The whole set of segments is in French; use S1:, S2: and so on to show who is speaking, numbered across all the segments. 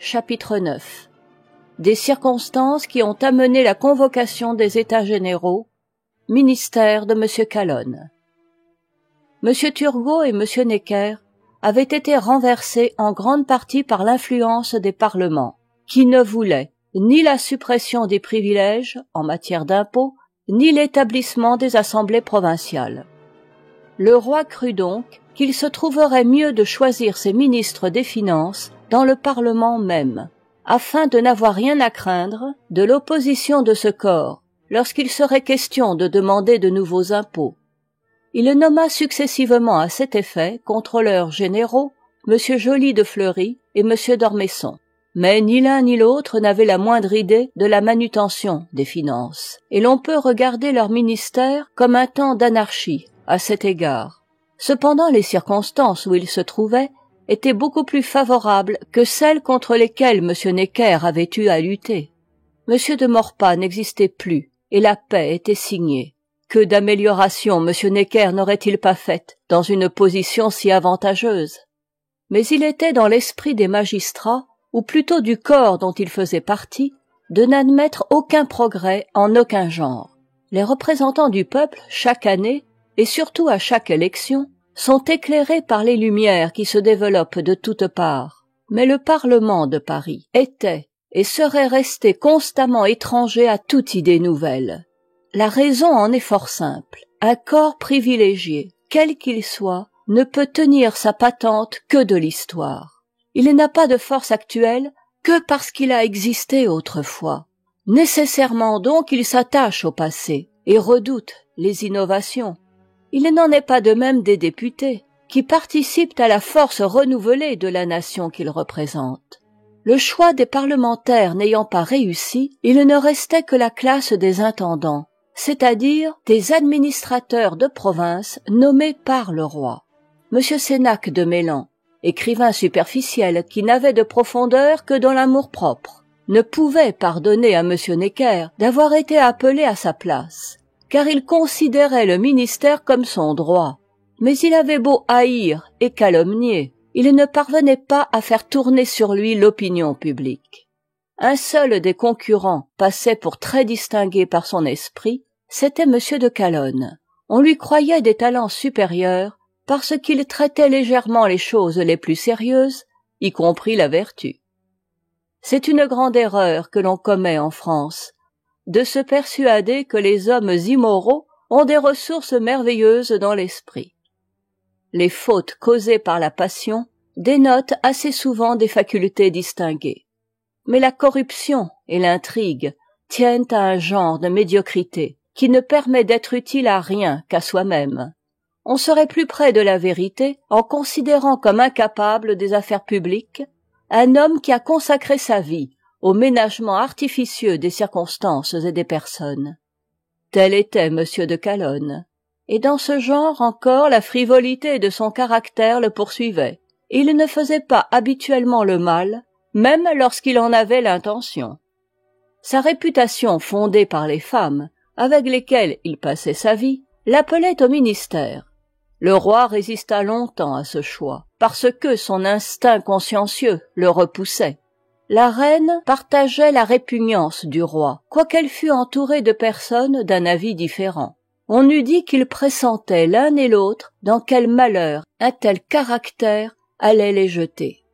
S1: Chapitre 9. Des circonstances qui ont amené la convocation des États généraux. Ministère de M. Calonne. M. Turgot et M. Necker avaient été renversés en grande partie par l'influence des parlements, qui ne voulaient ni la suppression des privilèges en matière d'impôts, ni l'établissement des assemblées provinciales. Le roi crut donc qu'il se trouverait mieux de choisir ses ministres des Finances dans le Parlement même, afin de n'avoir rien à craindre de l'opposition de ce corps lorsqu'il serait question de demander de nouveaux impôts. Il nomma successivement à cet effet contrôleurs généraux M. Joly de Fleury et M. d'Ormesson. Mais ni l'un ni l'autre n'avait la moindre idée de la manutention des finances, et l'on peut regarder leur ministère comme un temps d'anarchie à cet égard. Cependant, les circonstances où ils se trouvaient étaient beaucoup plus favorables que celles contre lesquelles M. Necker avait eu à lutter. M. de Maurepas n'existait plus, et la paix était signée. Que d'améliorations M. Necker n'aurait-il pas faites dans une position si avantageuse? Mais il était dans l'esprit des magistrats, ou plutôt du corps dont il faisait partie, de n'admettre aucun progrès en aucun genre. Les représentants du peuple, chaque année, et surtout à chaque élection, sont éclairés par les lumières qui se développent de toutes parts. Mais le Parlement de Paris était et serait resté constamment étranger à toute idée nouvelle. La raison en est fort simple. Un corps privilégié, quel qu'il soit, ne peut tenir sa patente que de l'histoire. Il n'a pas de force actuelle que parce qu'il a existé autrefois. Nécessairement donc il s'attache au passé et redoute les innovations. Il n'en est pas de même des députés, qui participent à la force renouvelée de la nation qu'ils représentent. Le choix des parlementaires n'ayant pas réussi, il ne restait que la classe des intendants, c'est-à-dire des administrateurs de province nommés par le roi. M. Sénac de Mélan, écrivain superficiel qui n'avait de profondeur que dans l'amour-propre, ne pouvait pardonner à M. Necker d'avoir été appelé à sa place, car il considérait le ministère comme son droit. Mais il avait beau haïr et calomnier, il ne parvenait pas à faire tourner sur lui l'opinion publique. Un seul des concurrents passait pour très distingué par son esprit, c'était M. de Calonne. On lui croyait des talents supérieurs parce qu'il traitait légèrement les choses les plus sérieuses, y compris la vertu. C'est une grande erreur que l'on commet en France, de se persuader que les hommes immoraux ont des ressources merveilleuses dans l'esprit. Les fautes causées par la passion dénotent assez souvent des facultés distinguées. Mais la corruption et l'intrigue tiennent à un genre de médiocrité qui ne permet d'être utile à rien qu'à soi-même. On serait plus près de la vérité en considérant comme incapable des affaires publiques un homme qui a consacré sa vie au ménagement artificieux des circonstances et des personnes. Tel était M. de Calonne, et dans ce genre encore la frivolité de son caractère le poursuivait. Il ne faisait pas habituellement le mal, même lorsqu'il en avait l'intention. Sa réputation fondée par les femmes, avec lesquelles il passait sa vie, l'appelait au ministère. Le roi résista longtemps à ce choix, parce que son instinct consciencieux le repoussait. La reine partageait la répugnance du roi, quoiqu'elle fût entourée de personnes d'un avis différent. On eût dit qu'ils pressentaient l'un et l'autre dans quel malheur un tel caractère allait les jeter.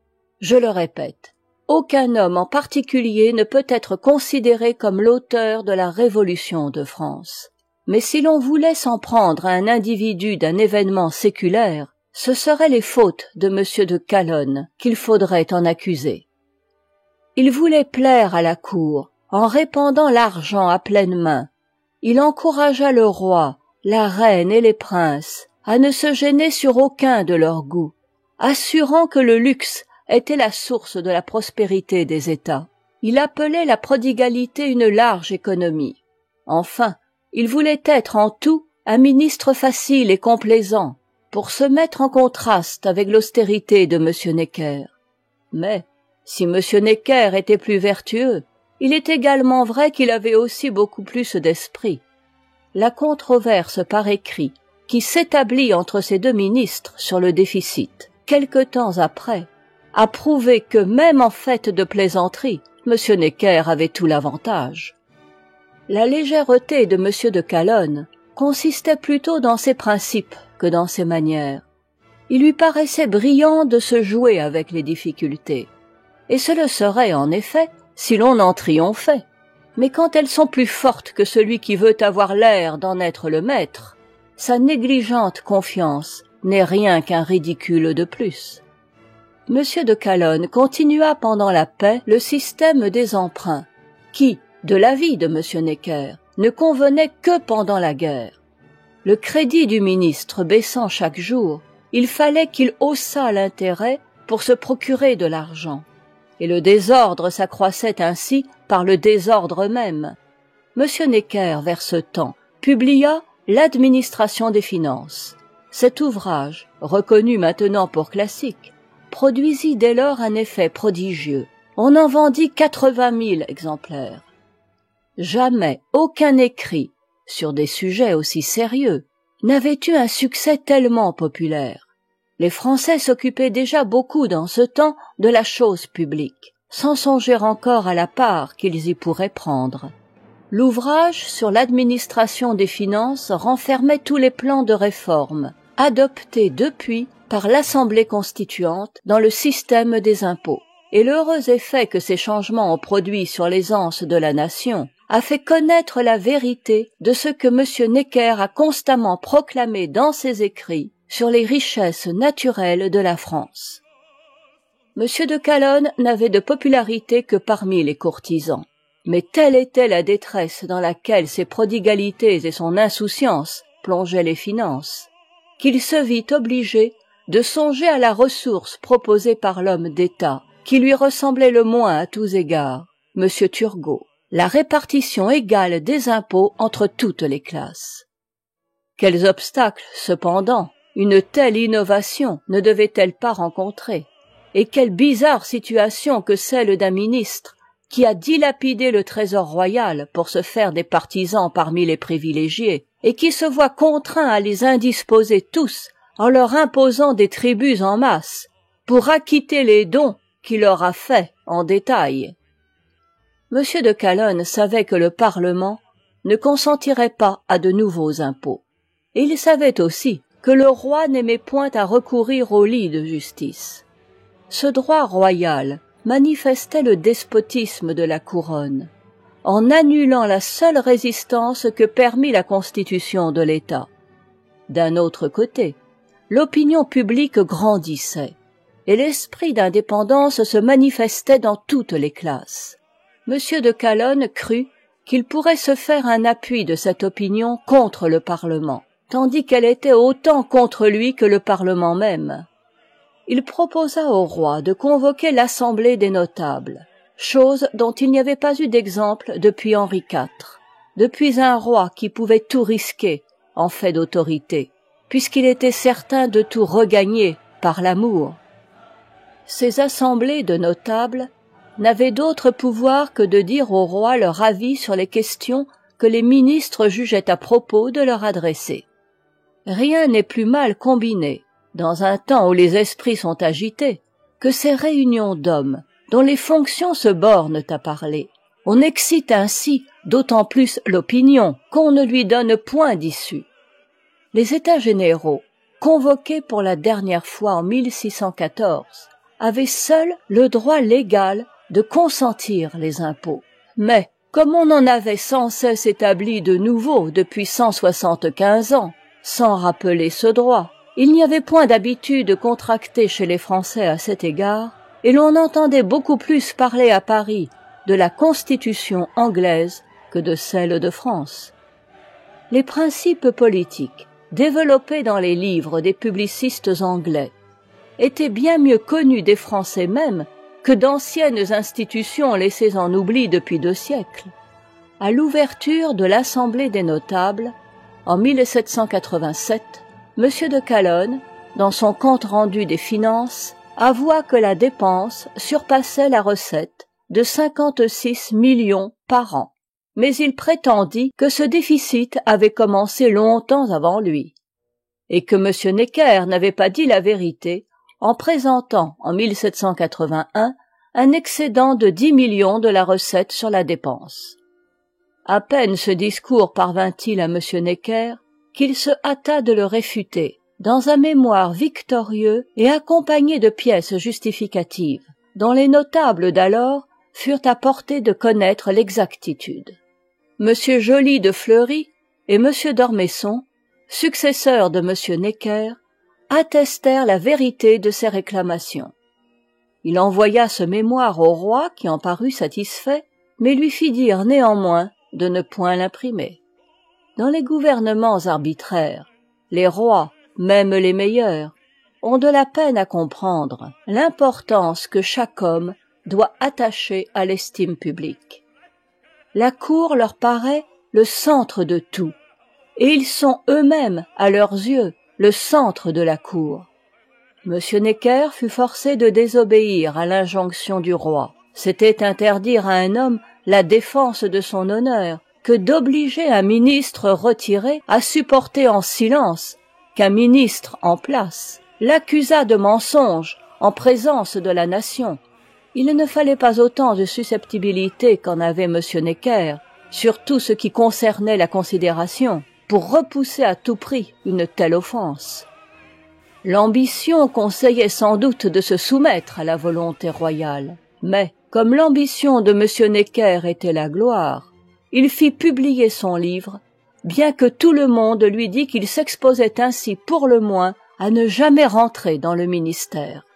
S1: Je le répète, aucun homme en particulier ne peut être considéré comme l'auteur de la Révolution de France. Mais si l'on voulait s'en prendre à un individu d'un événement séculaire, ce seraient les fautes de M. de Calonne qu'il faudrait en accuser. Il voulait plaire à la cour en répandant l'argent à pleines mains. Il encouragea le roi, la reine et les princes à ne se gêner sur aucun de leurs goûts, assurant que le luxe était la source de la prospérité des États. Il appelait la prodigalité une large économie. Enfin, il voulait être en tout un ministre facile et complaisant, pour se mettre en contraste avec l'austérité de M. Necker. Mais, si M. Necker était plus vertueux, il est également vrai qu'il avait aussi beaucoup plus d'esprit. La controverse par écrit, qui s'établit entre ces deux ministres sur le déficit, quelque temps après, a prouvé que même en fait de plaisanterie, M. Necker avait tout l'avantage. La légèreté de M. de Calonne consistait plutôt dans ses principes que dans ses manières. Il lui paraissait brillant de se jouer avec les difficultés. Et ce le serait en effet si l'on en triomphait. Mais quand elles sont plus fortes que celui qui veut avoir l'air d'en être le maître, sa négligente confiance n'est rien qu'un ridicule de plus. M. de Calonne continua pendant la paix le système des emprunts, qui, de l'avis de M. Necker, ne convenait que pendant la guerre. Le crédit du ministre baissant chaque jour, il fallait qu'il haussât l'intérêt pour se procurer de l'argent. Et le désordre s'accroissait ainsi par le désordre même. M. Necker, vers ce temps, publia L'administration des finances. Cet ouvrage, reconnu maintenant pour classique, produisit dès lors un effet prodigieux. On en vendit 80 000 exemplaires. Jamais aucun écrit, sur des sujets aussi sérieux, n'avait eu un succès tellement populaire. Les Français s'occupaient déjà beaucoup dans ce temps de la chose publique, sans songer encore à la part qu'ils y pourraient prendre. L'ouvrage sur l'administration des finances renfermait tous les plans de réforme, adoptés depuis par l'Assemblée constituante dans le système des impôts. Et l'heureux effet que ces changements ont produit sur l'aisance de la nation a fait connaître la vérité de ce que M. Necker a constamment proclamé dans ses écrits sur les richesses naturelles de la France. M. de Calonne n'avait de popularité que parmi les courtisans. Mais telle était la détresse dans laquelle ses prodigalités et son insouciance plongeaient les finances, qu'il se vit obligé de songer à la ressource proposée par l'homme d'État, qui lui ressemblait le moins à tous égards, M. Turgot, la répartition égale des impôts entre toutes les classes. Quels obstacles, cependant, une telle innovation ne devait-elle pas rencontrer? Et quelle bizarre situation que celle d'un ministre qui a dilapidé le trésor royal pour se faire des partisans parmi les privilégiés, et qui se voit contraint à les indisposer tous en leur imposant des tributs en masse, pour acquitter les dons qu'il leur a faits en détail. M. de Calonne savait que le Parlement ne consentirait pas à de nouveaux impôts. Et il savait aussi que le roi n'aimait point à recourir au lit de justice. Ce droit royal manifestait le despotisme de la couronne, en annulant la seule résistance que permit la constitution de l'État. D'un autre côté, l'opinion publique grandissait, et l'esprit d'indépendance se manifestait dans toutes les classes. M. de Calonne crut qu'il pourrait se faire un appui de cette opinion contre le Parlement, tandis qu'elle était autant contre lui que le Parlement même. Il proposa au roi de convoquer l'Assemblée des notables, chose dont il n'y avait pas eu d'exemple depuis Henri IV, depuis un roi qui pouvait tout risquer en fait d'autorité, puisqu'il était certain de tout regagner par l'amour. Ces assemblées de notables n'avaient d'autre pouvoir que de dire au roi leur avis sur les questions que les ministres jugeaient à propos de leur adresser. Rien n'est plus mal combiné, dans un temps où les esprits sont agités, que ces réunions d'hommes dont les fonctions se bornent à parler. On excite ainsi d'autant plus l'opinion qu'on ne lui donne point d'issue. Les États généraux, convoqués pour la dernière fois en 1614, avaient seuls le droit légal de consentir les impôts. Mais, comme on en avait sans cesse établi de nouveaux depuis 175 ans, sans rappeler ce droit, il n'y avait point d'habitude contractée chez les Français à cet égard, et l'on entendait beaucoup plus parler à Paris de la Constitution anglaise que de celle de France. Les principes politiques, développés dans les livres des publicistes anglais, étaient bien mieux connus des Français même que d'anciennes institutions laissées en oubli depuis 2 siècles. À l'ouverture de l'Assemblée des notables, en 1787, M. de Calonne, dans son compte-rendu des finances, avoua que la dépense surpassait la recette de 56 millions par an. Mais il prétendit que ce déficit avait commencé longtemps avant lui, et que M. Necker n'avait pas dit la vérité en présentant en 1781 un excédent de 10 millions de la recette sur la dépense. À peine ce discours parvint-il à M. Necker qu'il se hâta de le réfuter dans un mémoire victorieux et accompagné de pièces justificatives, dont les notables d'alors furent à portée de connaître l'exactitude. M. Joly de Fleury et M. d'Ormesson, successeurs de M. Necker, attestèrent la vérité de ces réclamations. Il envoya ce mémoire au roi qui en parut satisfait, mais lui fit dire néanmoins de ne point l'imprimer. Dans les gouvernements arbitraires, les rois, même les meilleurs, ont de la peine à comprendre l'importance que chaque homme doit attacher à l'estime publique. La cour leur paraît le centre de tout, et ils sont eux-mêmes, à leurs yeux, le centre de la cour. M. Necker fut forcé de désobéir à l'injonction du roi. C'était interdire à un homme la défense de son honneur que d'obliger un ministre retiré à supporter en silence qu'un ministre en place l'accusât de mensonge en présence de la nation. Il ne fallait pas autant de susceptibilité qu'en avait M. Necker sur tout ce qui concernait la considération pour repousser à tout prix une telle offense. L'ambition conseillait sans doute de se soumettre à la volonté royale, mais comme l'ambition de M. Necker était la gloire, il fit publier son livre, bien que tout le monde lui dit qu'il s'exposait ainsi pour le moins à ne jamais rentrer dans le ministère.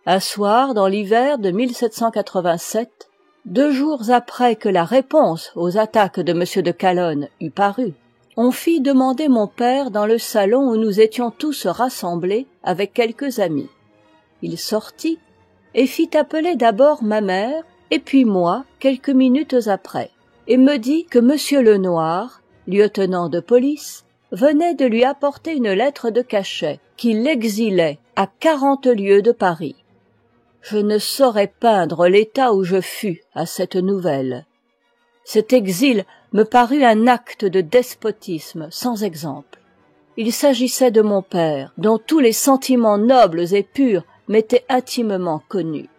S1: Un soir, dans l'hiver de 1787, 2 jours après que la réponse aux attaques de M. de Calonne eut paru, on fit demander mon père dans le salon où nous étions tous rassemblés avec quelques amis. Il sortit et fit appeler d'abord ma mère et puis moi quelques minutes après, et me dit que M. Lenoir, lieutenant de police, venait de lui apporter une lettre de cachet qui l'exilait à 40 lieues de Paris. Je ne saurais peindre l'état où je fus à cette nouvelle. Cet exil me parut un acte de despotisme sans exemple. Il s'agissait de mon père, dont tous les sentiments nobles et purs m'étaient intimement connus.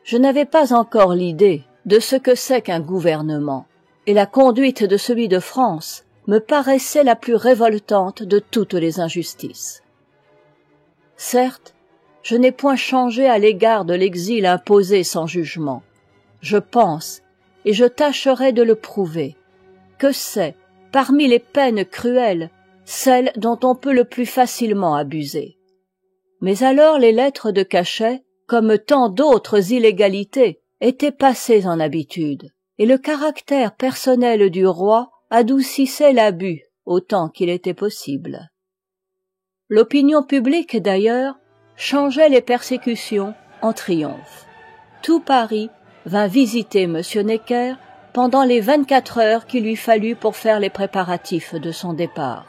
S1: Je n'avais pas encore l'idée de ce que c'est qu'un gouvernement, et la conduite de celui de France me paraissait la plus révoltante de toutes les injustices. Certes, je n'ai point changé à l'égard de l'exil imposé sans jugement. Je pense, et je tâcherai de le prouver, que c'est, parmi les peines cruelles, celle dont on peut le plus facilement abuser. Mais alors les lettres de cachet, comme tant d'autres illégalités, étaient passées en habitude, et le caractère personnel du roi adoucissait l'abus autant qu'il était possible. L'opinion publique, d'ailleurs, changeait les persécutions en triomphe. Tout Paris vint visiter M. Necker pendant les 24 heures qu'il lui fallut pour faire les préparatifs de son départ.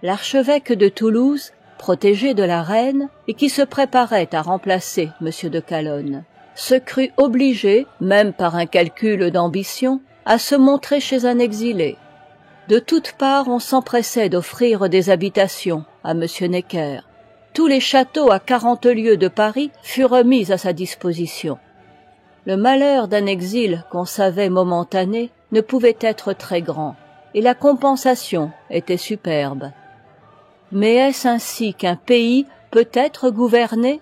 S1: L'archevêque de Toulouse, protégé de la reine et qui se préparait à remplacer M. de Calonne, se crut obligé, même par un calcul d'ambition, à se montrer chez un exilé. De toutes parts, on s'empressait d'offrir des habitations à M. Necker. Tous les châteaux à 40 lieues de Paris furent mis à sa disposition. Le malheur d'un exil qu'on savait momentané ne pouvait être très grand, et la compensation était superbe. Mais est-ce ainsi qu'un pays peut être gouverné?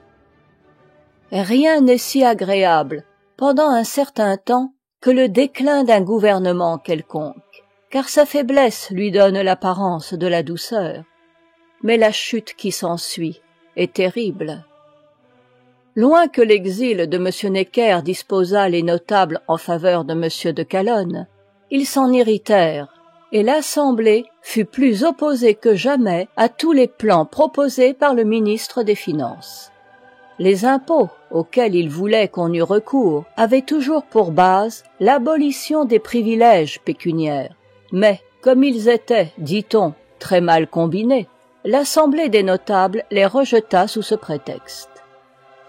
S1: Rien n'est si agréable, pendant un certain temps, que le déclin d'un gouvernement quelconque, car sa faiblesse lui donne l'apparence de la douceur. Mais la chute qui s'ensuit est terrible. Loin que l'exil de M. Necker disposât les notables en faveur de M. de Calonne, ils s'en irritèrent, et l'Assemblée fut plus opposée que jamais à tous les plans proposés par le ministre des Finances. Les impôts auxquels il voulait qu'on eût recours avaient toujours pour base l'abolition des privilèges pécuniaires, mais comme ils étaient, dit-on, très mal combinés, l'Assemblée des notables les rejeta sous ce prétexte.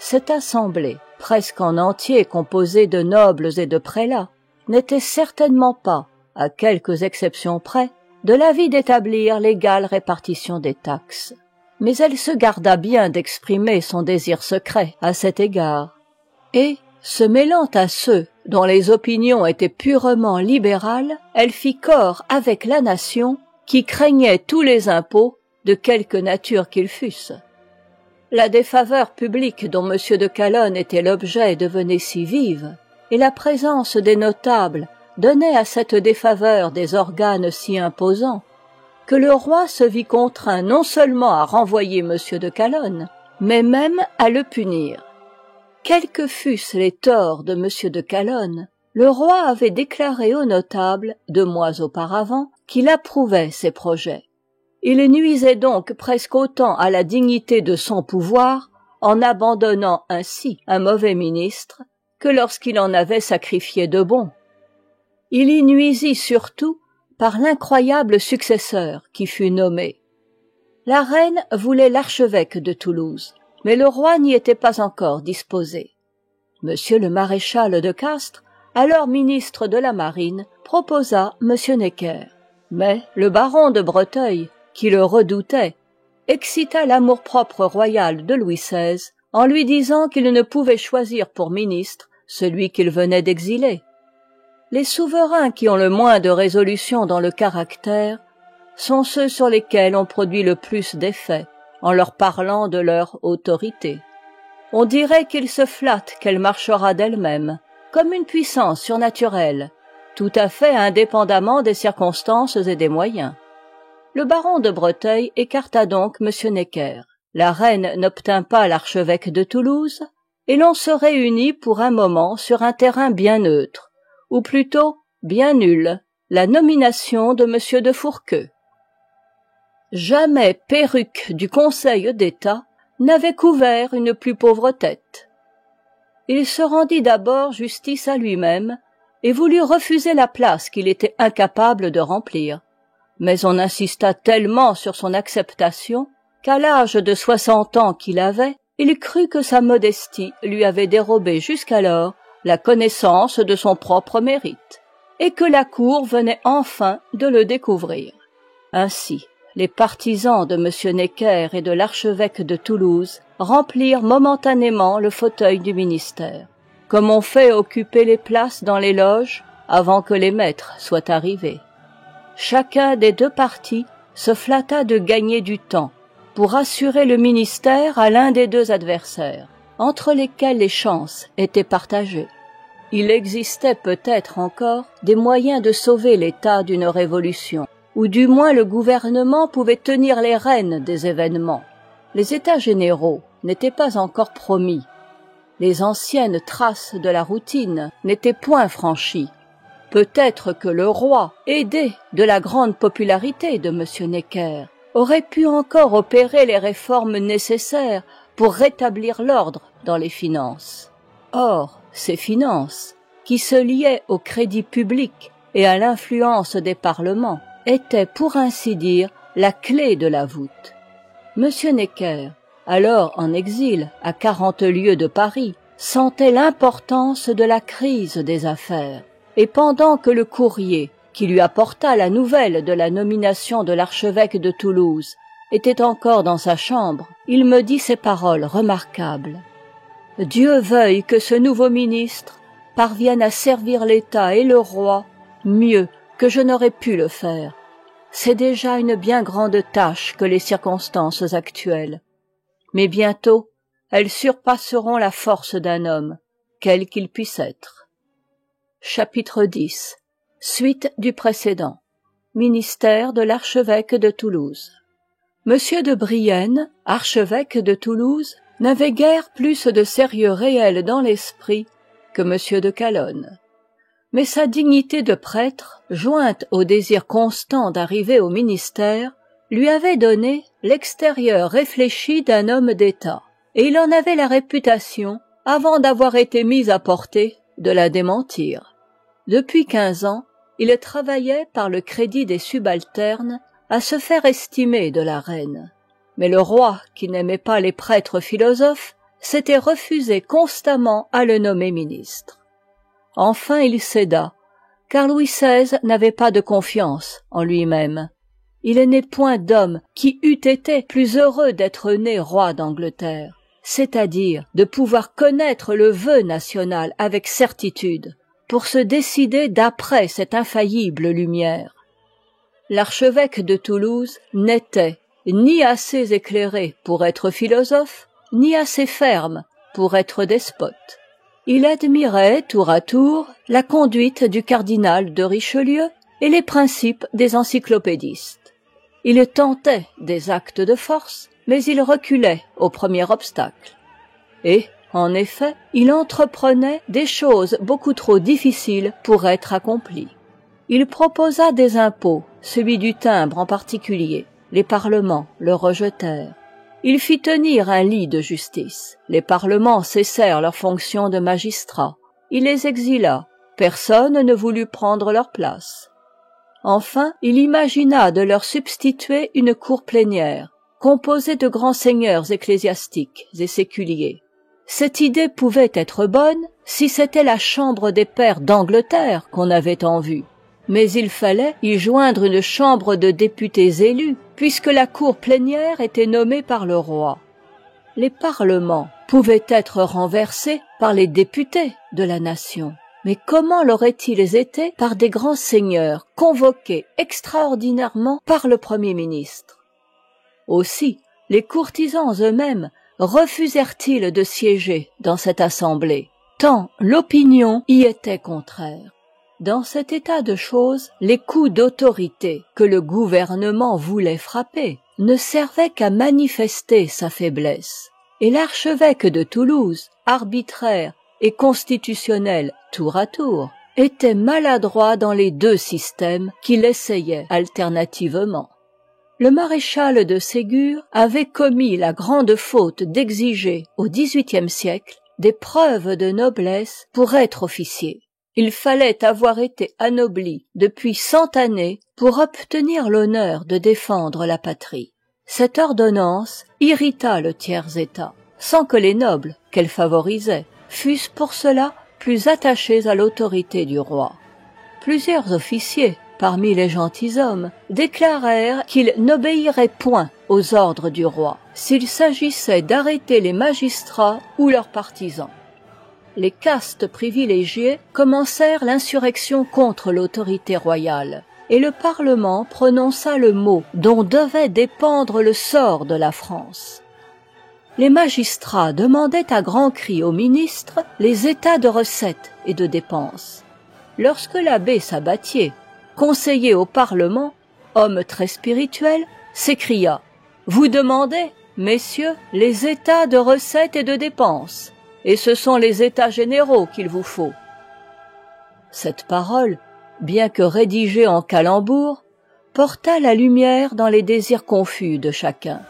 S1: Cette assemblée, presque en entier composée de nobles et de prélats, n'était certainement pas, à quelques exceptions près, de l'avis d'établir l'égale répartition des taxes. mais elle se garda bien d'exprimer son désir secret à cet égard, et, se mêlant à ceux dont les opinions étaient purement libérales, elle fit corps avec la nation qui craignait tous les impôts de quelque nature qu'ils fussent. La défaveur publique dont M. de Calonne était l'objet devenait si vive, et la présence des notables donnait à cette défaveur des organes si imposants, que le roi se vit contraint non seulement à renvoyer M. de Calonne, mais même à le punir. Quels que fussent les torts de M. de Calonne, le roi avait déclaré aux notables, 2 mois auparavant, qu'il approuvait ses projets. Il nuisait donc presque autant à la dignité de son pouvoir en abandonnant ainsi un mauvais ministre que lorsqu'il en avait sacrifié de bons. Il y nuisit surtout par l'incroyable successeur qui fut nommé. La reine voulait l'archevêque de Toulouse, mais le roi n'y était pas encore disposé. Monsieur le maréchal de Castres, alors ministre de la Marine, proposa Monsieur Necker. Mais le baron de Breteuil, qui le redoutait, excita l'amour-propre royal de Louis XVI en lui disant qu'il ne pouvait choisir pour ministre celui qu'il venait d'exiler. Les souverains qui ont le moins de résolution dans le caractère sont ceux sur lesquels on produit le plus d'effet en leur parlant de leur autorité. On dirait qu'ils se flattent qu'elle marchera d'elle-même, comme une puissance surnaturelle, tout à fait indépendamment des circonstances et des moyens. Le baron de Breteuil écarta donc M. Necker. La reine n'obtint pas l'archevêque de Toulouse, et l'on se réunit pour un moment sur un terrain bien neutre, ou plutôt bien nul, la nomination de M. de Fourqueux. Jamais perruque du Conseil d'État n'avait couvert une plus pauvre tête. Il se rendit d'abord justice à lui-même et voulut refuser la place qu'il était incapable de remplir. Mais on insista tellement sur son acceptation qu'à l'âge de 60 ans qu'il avait, il crut que sa modestie lui avait dérobé jusqu'alors la connaissance de son propre mérite, et que la cour venait enfin de le découvrir. Ainsi, les partisans de M. Necker et de l'archevêque de Toulouse remplirent momentanément le fauteuil du ministère, comme on fait occuper les places dans les loges avant que les maîtres soient arrivés. Chacun des 2 partis se flatta de gagner du temps pour assurer le ministère à l'un des 2 adversaires, entre lesquels les chances étaient partagées. Il existait peut-être encore des moyens de sauver l'État d'une révolution, ou du moins le gouvernement pouvait tenir les rênes des événements. Les États généraux n'étaient pas encore promis. Les anciennes traces de la routine n'étaient point franchies. Peut-être que le roi, aidé de la grande popularité de M. Necker, aurait pu encore opérer les réformes nécessaires pour rétablir l'ordre dans les finances. Or, ces finances, qui se liaient au crédit public et à l'influence des parlements, étaient pour ainsi dire la clé de la voûte. M. Necker, alors en exil à 40 lieues de Paris, sentait l'importance de la crise des affaires, et pendant que le courrier qui lui apporta la nouvelle de la nomination de l'archevêque de Toulouse était encore dans sa chambre, il me dit ces paroles remarquables. « Dieu veuille que ce nouveau ministre parvienne à servir l'État et le roi mieux que je n'aurais pu le faire. C'est déjà une bien grande tâche que les circonstances actuelles. Mais bientôt, elles surpasseront la force d'un homme, quel qu'il puisse être. » Chapitre 10. Suite du précédent. Ministère de l'archevêque de Toulouse. Monsieur de Brienne, archevêque de Toulouse, n'avait guère plus de sérieux réel dans l'esprit que Monsieur de Calonne. Mais sa dignité de prêtre, jointe au désir constant d'arriver au ministère, lui avait donné l'extérieur réfléchi d'un homme d'État, et il en avait la réputation, avant d'avoir été mis à portée, de la démentir. Depuis 15 ans, il travaillait par le crédit des subalternes à se faire estimer de la reine. Mais le roi, qui n'aimait pas les prêtres philosophes, s'était refusé constamment à le nommer ministre. Enfin il céda, car Louis XVI n'avait pas de confiance en lui-même. il n'est point d'homme qui eût été plus heureux d'être né roi d'Angleterre, c'est-à-dire de pouvoir connaître le vœu national avec certitude, pour se décider d'après cette infaillible lumière. L'archevêque de Toulouse n'était ni assez éclairé pour être philosophe, ni assez ferme pour être despote. Il admirait tour à tour la conduite du cardinal de Richelieu et les principes des encyclopédistes. Il tentait des actes de force, mais il reculait au premier obstacle. Et, en effet, il entreprenait des choses beaucoup trop difficiles pour être accomplies. Il proposa des impôts, celui du timbre en particulier. Les parlements le rejetèrent. Il fit tenir un lit de justice. Les parlements cessèrent leurs fonctions de magistrats. Il les exila. Personne ne voulut prendre leur place. Enfin, il imagina de leur substituer une cour plénière, composée de grands seigneurs ecclésiastiques et séculiers. Cette idée pouvait être bonne si c'était la chambre des pairs d'Angleterre qu'on avait en vue. Mais il fallait y joindre une chambre de députés élus, puisque la cour plénière était nommée par le roi. Les parlements pouvaient être renversés par les députés de la nation. Mais comment l'auraient-ils été par des grands seigneurs convoqués extraordinairement par le Premier ministre? Aussi, les courtisans eux-mêmes refusèrent-ils de siéger dans cette assemblée, tant l'opinion y était contraire. Dans cet état de choses, les coups d'autorité que le gouvernement voulait frapper ne servaient qu'à manifester sa faiblesse. Et l'archevêque de Toulouse, arbitraire et constitutionnel tour à tour, était maladroit dans les deux systèmes qu'il essayait alternativement. Le maréchal de Ségur avait commis la grande faute d'exiger au XVIIIe siècle des preuves de noblesse pour être officier. Il fallait avoir été anobli depuis 100 années pour obtenir l'honneur de défendre la patrie. Cette ordonnance irrita le tiers-état, sans que les nobles qu'elle favorisait fussent pour cela plus attachés à l'autorité du roi. Plusieurs officiers, parmi les gentilshommes, déclarèrent qu'ils n'obéiraient point aux ordres du roi, s'il s'agissait d'arrêter les magistrats ou leurs partisans. Les castes privilégiées commencèrent l'insurrection contre l'autorité royale, et le Parlement prononça le mot dont devait dépendre le sort de la France. Les magistrats demandaient à grands cris aux ministres les états de recettes et de dépenses. Lorsque l'abbé Sabatier, conseiller au Parlement, homme très spirituel, s'écria « Vous demandez, messieurs, les états de recettes et de dépenses, et ce sont les états généraux qu'il vous faut. » Cette parole, bien que rédigée en calembour, porta la lumière dans les désirs confus de chacun.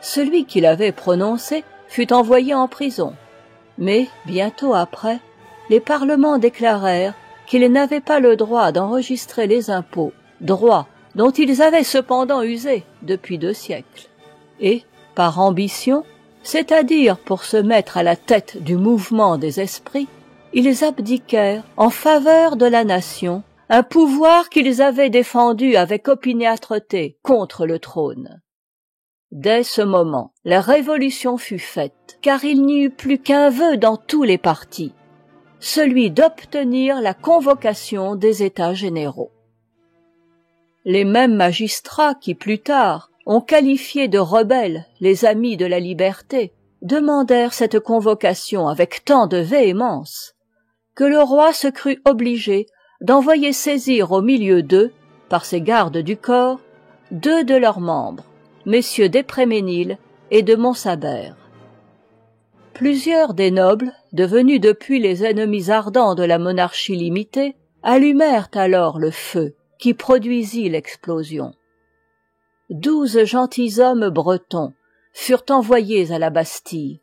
S1: Celui qui l'avait prononcée fut envoyé en prison. Mais, bientôt après, les parlements déclarèrent qu'ils n'avaient pas le droit d'enregistrer les impôts, droit dont ils avaient cependant usé depuis 2 siècles. Et, par ambition, c'est-à-dire pour se mettre à la tête du mouvement des esprits, ils abdiquèrent en faveur de la nation un pouvoir qu'ils avaient défendu avec opiniâtreté contre le trône. Dès ce moment, la révolution fut faite, car il n'y eut plus qu'un vœu dans tous les partis, celui d'obtenir la convocation des États généraux. Les mêmes magistrats qui, plus tard, ont qualifié de rebelles les amis de la liberté, demandèrent cette convocation avec tant de véhémence, que le roi se crut obligé d'envoyer saisir au milieu d'eux, par ses gardes du corps, 2 de leurs membres, messieurs d'Espréménil et de Montsabert. Plusieurs des nobles, devenus depuis les ennemis ardents de la monarchie limitée, allumèrent alors le feu qui produisit l'explosion. 12 gentilshommes bretons furent envoyés à la Bastille,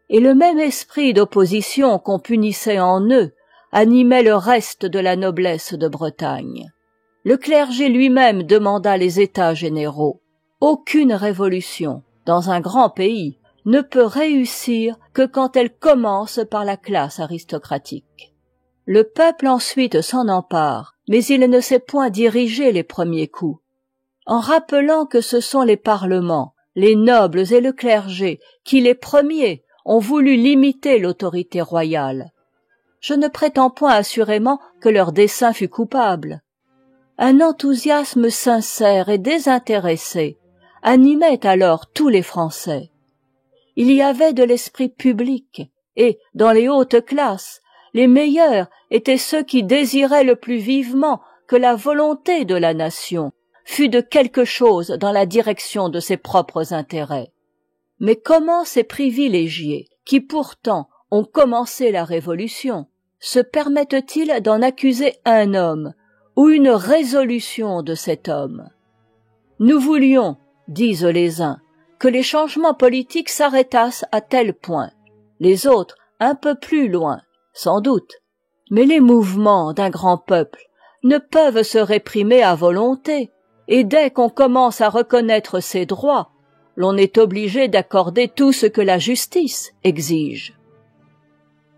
S1: et le même esprit d'opposition qu'on punissait en eux animait le reste de la noblesse de Bretagne. Le clergé lui-même demanda les états généraux. Aucune révolution, dans un grand pays, ne peut réussir que quand elle commence par la classe aristocratique. Le peuple ensuite s'en empare, mais il ne sait point diriger les premiers coups. en rappelant que ce sont les parlements, les nobles et le clergé qui les premiers ont voulu limiter l'autorité royale. Je ne prétends point assurément que leur dessein fut coupable. Un enthousiasme sincère et désintéressé animait alors tous les Français. Il y avait de l'esprit public, et, dans les hautes classes, les meilleurs étaient ceux qui désiraient le plus vivement que la volonté de la nation fût de quelque chose dans la direction de ses propres intérêts. Mais comment ces privilégiés, qui pourtant ont commencé la Révolution, se permettent-ils d'en accuser un homme ou une résolution de cet homme? Nous voulions, disent les uns, que les changements politiques s'arrêtassent à tel point, les autres un peu plus loin, sans doute. Mais les mouvements d'un grand peuple ne peuvent se réprimer à volonté, et dès qu'on commence à reconnaître ses droits, l'on est obligé d'accorder tout ce que la justice exige.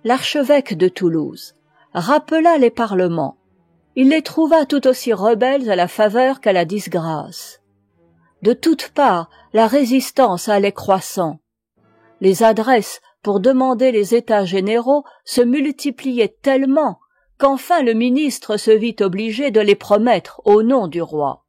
S1: L'archevêque de Toulouse rappela les parlements. Il les trouva tout aussi rebelles à la faveur qu'à la disgrâce. De toutes parts, la résistance allait croissant. Les adresses pour demander les états généraux se multipliaient tellement qu'enfin le ministre se vit obligé de les promettre au nom du roi.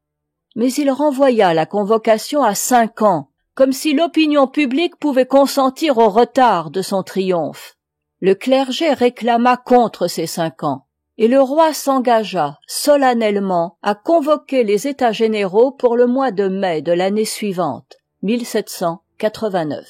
S1: Mais il renvoya la convocation à 5 ans, comme si l'opinion publique pouvait consentir au retard de son triomphe. Le clergé réclama contre ces 5 ans, et le roi s'engagea solennellement à convoquer les états généraux pour le mois de mai de l'année suivante, 1789.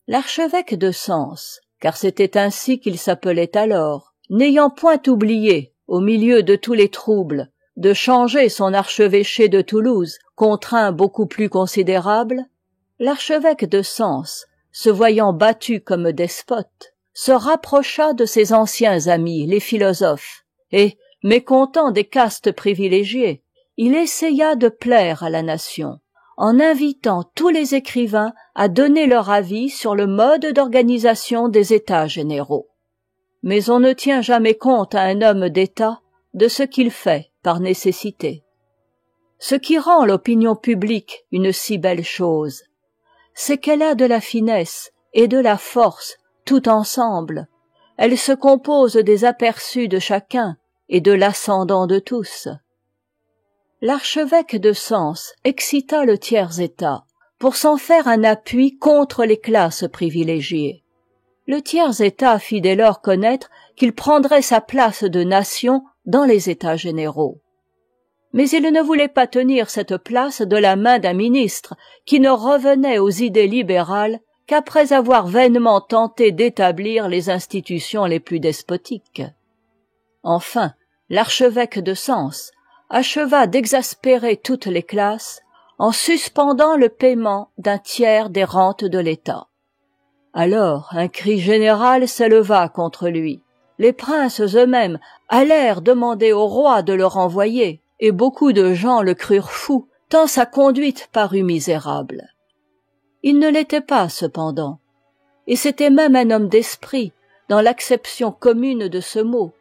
S1: L'archevêque de Sens, car c'était ainsi qu'il s'appelait alors, n'ayant point oublié, au milieu de tous les troubles, de changer son archevêché de Toulouse contre un beaucoup plus considérable, l'archevêque de Sens, se voyant battu comme despote, se rapprocha de ses anciens amis, les philosophes, et, mécontent des castes privilégiées, il essaya de plaire à la nation, en invitant tous les écrivains à donner leur avis sur le mode d'organisation des États généraux. Mais on ne tient jamais compte à un homme d'État de ce qu'il fait par nécessité. Ce qui rend l'opinion publique une si belle chose, c'est qu'elle a de la finesse et de la force tout ensemble. Elle se compose des aperçus de chacun et de l'ascendant de tous. L'archevêque de Sens excita le tiers-état pour s'en faire un appui contre les classes privilégiées. Le tiers-état fit dès lors connaître qu'il prendrait sa place de nation dans les États généraux. Mais il ne voulait pas tenir cette place de la main d'un ministre qui ne revenait aux idées libérales qu'après avoir vainement tenté d'établir les institutions les plus despotiques. Enfin, l'archevêque de Sens acheva d'exaspérer toutes les classes en suspendant le paiement d'un tiers des rentes de l'État. Alors un cri général s'éleva contre lui. Les princes eux-mêmes allèrent demander au roi de le renvoyer, et beaucoup de gens le crurent fou, tant sa conduite parut misérable. Il ne l'était pas, cependant, et c'était même un homme d'esprit, dans l'acception commune de ce mot.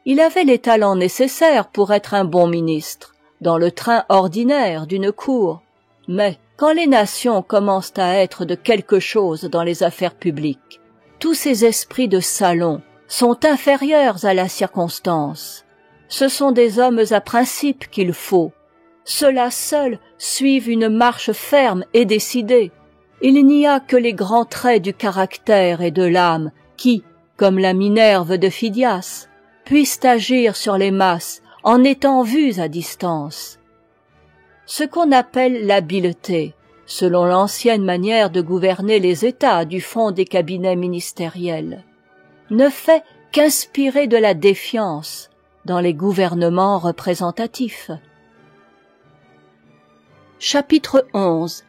S1: Il avait les talents nécessaires pour être un bon ministre, dans le train ordinaire d'une cour, mais quand les nations commencent à être de quelque chose dans les affaires publiques, tous ces esprits de salon sont inférieurs à la circonstance. Ce sont des hommes à principes qu'il faut. Ceux-là seuls suivent une marche ferme et décidée. Il n'y a que les grands traits du caractère et de l'âme qui, comme la Minerve de Phidias, puissent agir sur les masses en étant vus à distance. Ce qu'on appelle l'habileté, selon l'ancienne manière de gouverner les États du fond des cabinets ministériels, ne fait qu'inspirer de la défiance dans les gouvernements représentatifs. Chapitre 11.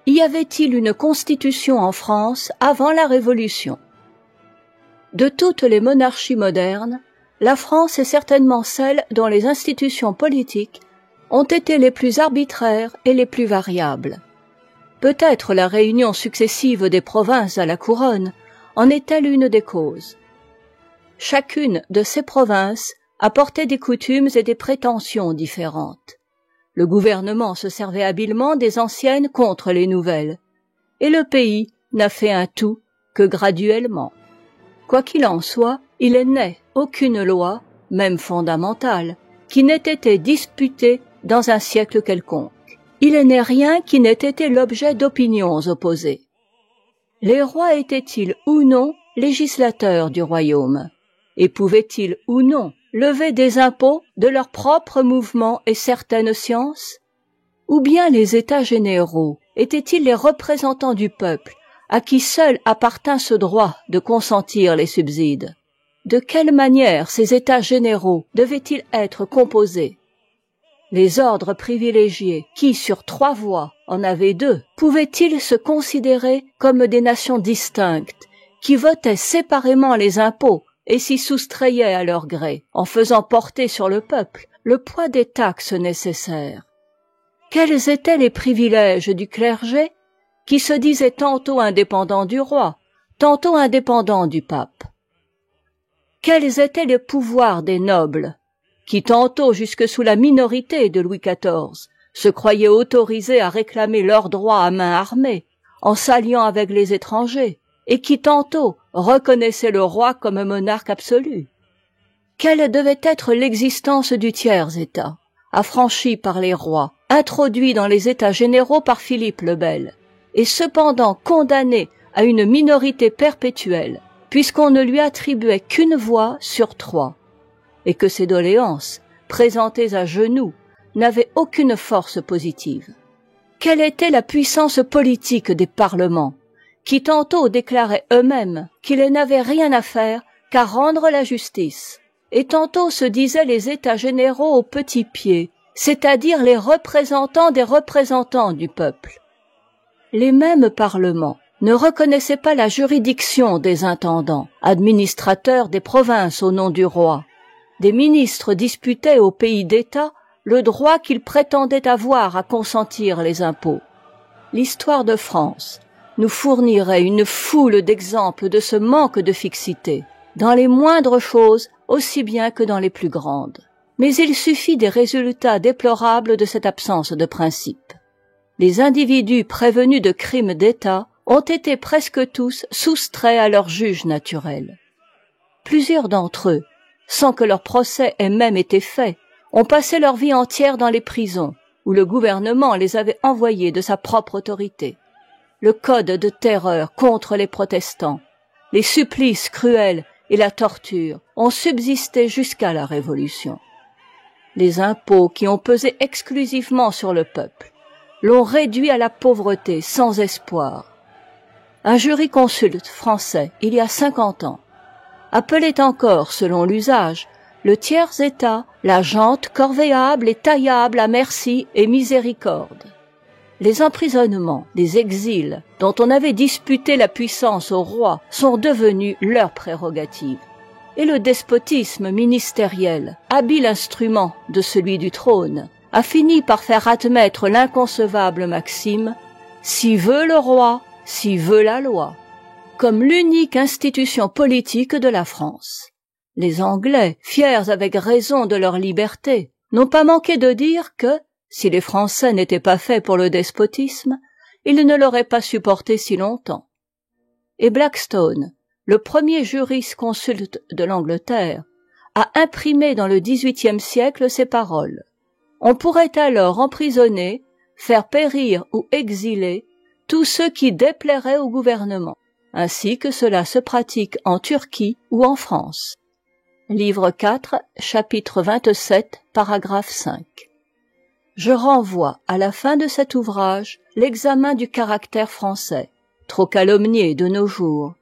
S1: Y avait-il une constitution en France avant la Révolution? De toutes les monarchies modernes, la France est certainement celle dont les institutions politiques ont été les plus arbitraires et les plus variables. Peut-être la réunion successive des provinces à la couronne en est-elle une des causes. Chacune de ces provinces apportait des coutumes et des prétentions différentes. Le gouvernement se servait habilement des anciennes contre les nouvelles, et le pays n'a fait un tout que graduellement. Quoi qu'il en soit, il n'est aucune loi, même fondamentale, qui n'ait été disputée dans un siècle quelconque. Il n'est rien qui n'ait été l'objet d'opinions opposées. Les rois étaient-ils ou non législateurs du royaume, et pouvaient-ils ou non lever des impôts de leurs propres mouvements et certaines sciences? Ou bien les États généraux étaient-ils les représentants du peuple, à qui seul appartint ce droit de consentir les subsides? De quelle manière ces États généraux devaient-ils être composés? Les ordres privilégiés, qui sur 3 voix en avaient 2, pouvaient-ils se considérer comme des nations distinctes, qui votaient séparément les impôts et s'y soustrayaient à leur gré, en faisant porter sur le peuple le poids des taxes nécessaires? Quels étaient les privilèges du clergé, qui se disait tantôt indépendant du roi, tantôt indépendant du pape? Quels étaient les pouvoirs des nobles, qui tantôt jusque sous la minorité de Louis XIV se croyaient autorisés à réclamer leurs droits à main armée, en s'alliant avec les étrangers, et qui tantôt reconnaissaient le roi comme monarque absolu? Quelle devait être l'existence du tiers-État, affranchi par les rois, introduit dans les États généraux par Philippe le Bel, et cependant condamné à une minorité perpétuelle, puisqu'on ne lui attribuait qu'une voix sur 3, et que ses doléances, présentées à genoux, n'avaient aucune force positive? Quelle était la puissance politique des parlements, qui tantôt déclaraient eux-mêmes qu'ils n'avaient rien à faire qu'à rendre la justice, et tantôt se disaient les États généraux au petit pied, c'est-à-dire les représentants des représentants du peuple? Les mêmes parlements ne reconnaissaient pas la juridiction des intendants, administrateurs des provinces au nom du roi. Des ministres disputaient aux pays d'État le droit qu'ils prétendaient avoir à consentir les impôts. L'histoire de France nous fournirait une foule d'exemples de ce manque de fixité, dans les moindres choses aussi bien que dans les plus grandes. Mais il suffit des résultats déplorables de cette absence de principe. Les individus prévenus de crimes d'État ont été presque tous soustraits à leur juge naturel. Plusieurs d'entre eux, sans que leur procès ait même été fait, ont passé leur vie entière dans les prisons, où le gouvernement les avait envoyés de sa propre autorité. Le code de terreur contre les protestants, les supplices cruels et la torture ont subsisté jusqu'à la Révolution. Les impôts qui ont pesé exclusivement sur le peuple l'ont réduit à la pauvreté sans espoir. Un jurisconsulte français, il y a 50 ans, appelait encore, selon l'usage, le tiers-État la gente corvéable et taillable à merci et miséricorde. Les emprisonnements, les exils, dont on avait disputé la puissance au roi, sont devenus leur prérogative. Et le despotisme ministériel, habile instrument de celui du trône, a fini par faire admettre l'inconcevable maxime « si veut le roi, si veut la loi », comme l'unique institution politique de la France. Les Anglais, fiers avec raison de leur liberté, n'ont pas manqué de dire que, si les Français n'étaient pas faits pour le despotisme, ils ne l'auraient pas supporté si longtemps. Et Blackstone, le premier jurisconsulte de l'Angleterre, a imprimé dans le XVIIIe siècle ces paroles. On pourrait alors emprisonner, faire périr ou exiler tous ceux qui déplairaient au gouvernement, ainsi que cela se pratique en Turquie ou en France. Livre 4, chapitre 27, paragraphe 5. Je renvoie à la fin de cet ouvrage l'examen du caractère français, trop calomnié de nos jours.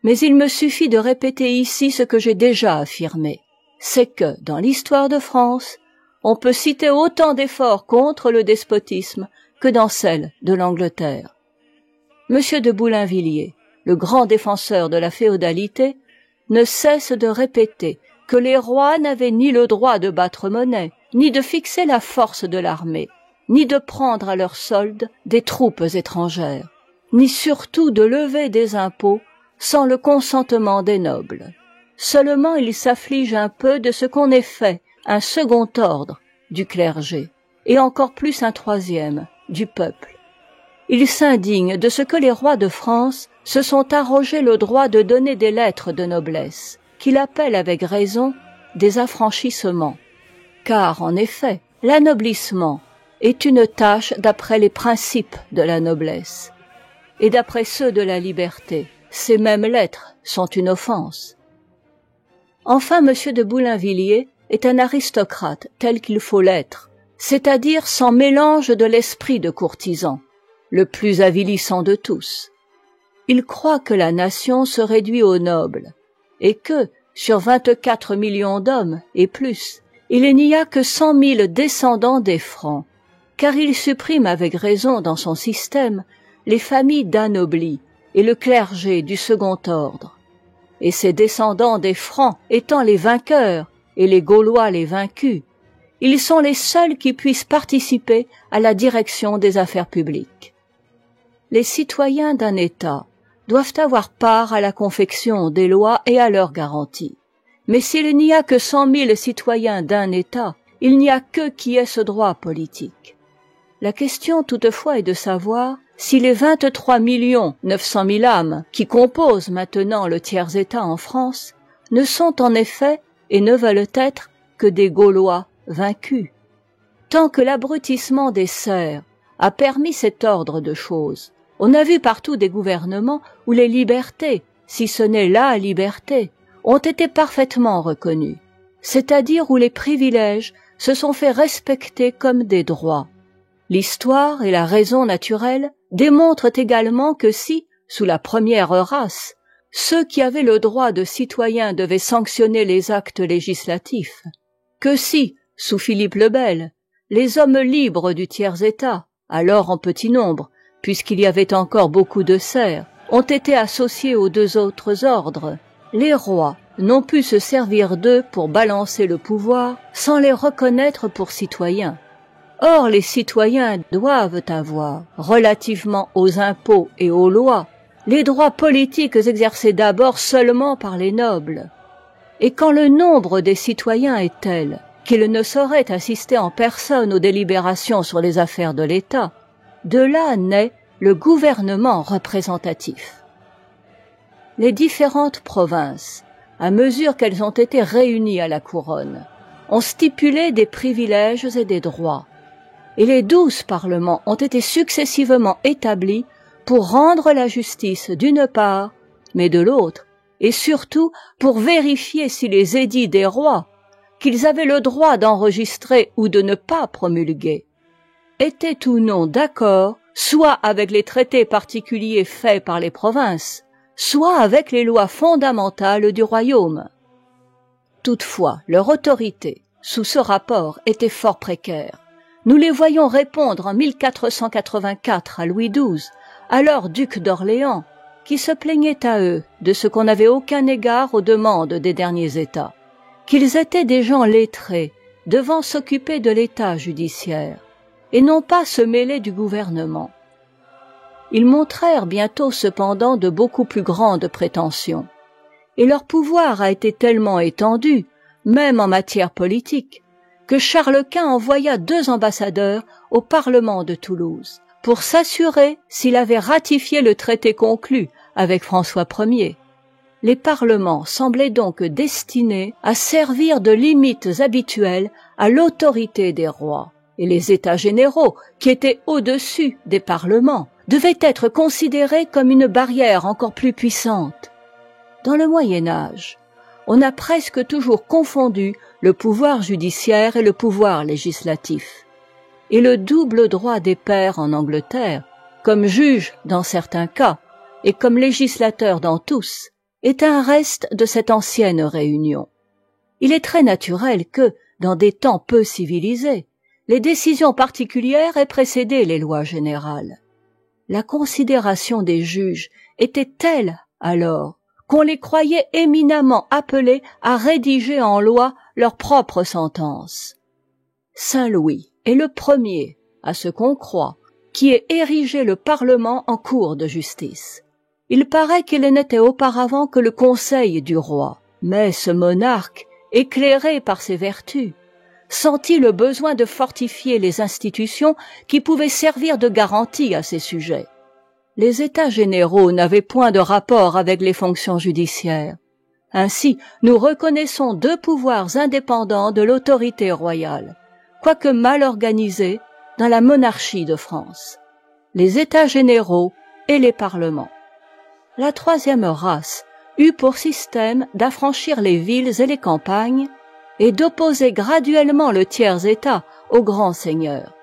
S1: Mais il me suffit de répéter ici ce que j'ai déjà affirmé, c'est que, dans l'histoire de France, on peut citer autant d'efforts contre le despotisme que dans celle de l'Angleterre. Monsieur de Boulainvilliers, le grand défenseur de la féodalité, ne cesse de répéter que les rois n'avaient ni le droit de battre monnaie, ni de fixer la force de l'armée, ni de prendre à leur solde des troupes étrangères, ni surtout de lever des impôts sans le consentement des nobles. Seulement il s'afflige un peu de ce qu'on ait fait un second ordre du clergé. et encore plus un troisième, du peuple. Il s'indigne de ce que les rois de France se sont arrogé le droit de donner des lettres de noblesse, qu'il appelle avec raison des affranchissements. Car, en effet, l'anoblissement est une tâche d'après les principes de la noblesse. Et d'après ceux de la liberté, ces mêmes lettres sont une offense. Enfin, M. de Boulainvilliers est un aristocrate tel qu'il faut l'être, c'est-à-dire sans mélange de l'esprit de courtisan, le plus avilissant de tous. Il croit que la nation se réduit aux nobles, et que, sur 24 millions d'hommes et plus, il n'y a que 100 000 descendants des Francs, car il supprime avec raison dans son système les familles d'anoblis et le clergé du second ordre. Et ces descendants des Francs étant les vainqueurs et les Gaulois les vaincus, ils sont les seuls qui puissent participer à la direction des affaires publiques. Les citoyens d'un État doivent avoir part à la confection des lois et à leur garantie. Mais s'il n'y a que 100 000 citoyens d'un État, il n'y a que qui ait ce droit politique. La question toutefois est de savoir si les 23 900 000 âmes qui composent maintenant le tiers-État en France ne sont en effet et ne veulent être que des Gaulois vaincus. Tant que l'abrutissement des serfs a permis cet ordre de choses, on a vu partout des gouvernements où les libertés, si ce n'est la liberté, ont été parfaitement reconnues, c'est-à-dire où les privilèges se sont fait respecter comme des droits. L'histoire et la raison naturelle démontrent également que si, sous la première race, ceux qui avaient le droit de citoyen devaient sanctionner les actes législatifs, que si, sous Philippe le Bel, les hommes libres du tiers-État, alors en petit nombre, puisqu'il y avait encore beaucoup de serfs, ont été associés aux deux autres ordres, les rois n'ont pu se servir d'eux pour balancer le pouvoir sans les reconnaître pour citoyens. Or, les citoyens doivent avoir, relativement aux impôts et aux lois, les droits politiques exercés d'abord seulement par les nobles. Et quand le nombre des citoyens est tel qu'ils ne sauraient assister en personne aux délibérations sur les affaires de l'État, de là naît le gouvernement représentatif. Les différentes provinces, à mesure qu'elles ont été réunies à la couronne, ont stipulé des privilèges et des droits, et les 12 parlements ont été successivement établis pour rendre la justice d'une part, mais de l'autre, et surtout pour vérifier si les édits des rois, qu'ils avaient le droit d'enregistrer ou de ne pas promulguer, étaient ou non d'accord soit avec les traités particuliers faits par les provinces, soit avec les lois fondamentales du royaume. Toutefois, leur autorité, sous ce rapport, était fort précaire. Nous les voyons répondre en 1484 à Louis XII, alors duc d'Orléans, qui se plaignait à eux de ce qu'on n'avait aucun égard aux demandes des derniers États, qu'ils étaient des gens lettrés, devant s'occuper de l'état judiciaire, et non pas se mêler du gouvernement. Ils montrèrent bientôt cependant de beaucoup plus grandes prétentions, et leur pouvoir a été tellement étendu, même en matière politique, que Charles Quint envoya 2 ambassadeurs au Parlement de Toulouse pour s'assurer s'il avait ratifié le traité conclu avec François Ier. Les parlements semblaient donc destinés à servir de limites habituelles à l'autorité des rois, et les États généraux, qui étaient au-dessus des parlements, devaient être considérés comme une barrière encore plus puissante. Dans le Moyen-Âge, on a presque toujours confondu le pouvoir judiciaire et le pouvoir législatif. Et le double droit des pairs en Angleterre, comme juge dans certains cas et comme législateur dans tous, est un reste de cette ancienne réunion. Il est très naturel que, dans des temps peu civilisés, les décisions particulières aient précédé les lois générales. La considération des juges était telle alors qu'on les croyait éminemment appelés à rédiger en loi leurs propres sentences. Saint Louis est le premier, à ce qu'on croit, qui ait érigé le Parlement en cour de justice. Il paraît qu'il n'était auparavant que le conseil du roi, mais ce monarque, éclairé par ses vertus, sentit le besoin de fortifier les institutions qui pouvaient servir de garantie à ces sujets. Les États généraux n'avaient point de rapport avec les fonctions judiciaires. Ainsi, nous reconnaissons deux pouvoirs indépendants de l'autorité royale, quoique mal organisés, dans la monarchie de France: les États généraux et les parlements. La troisième race eut pour système d'affranchir les villes et les campagnes et d'opposer graduellement le tiers-État aux grands seigneurs.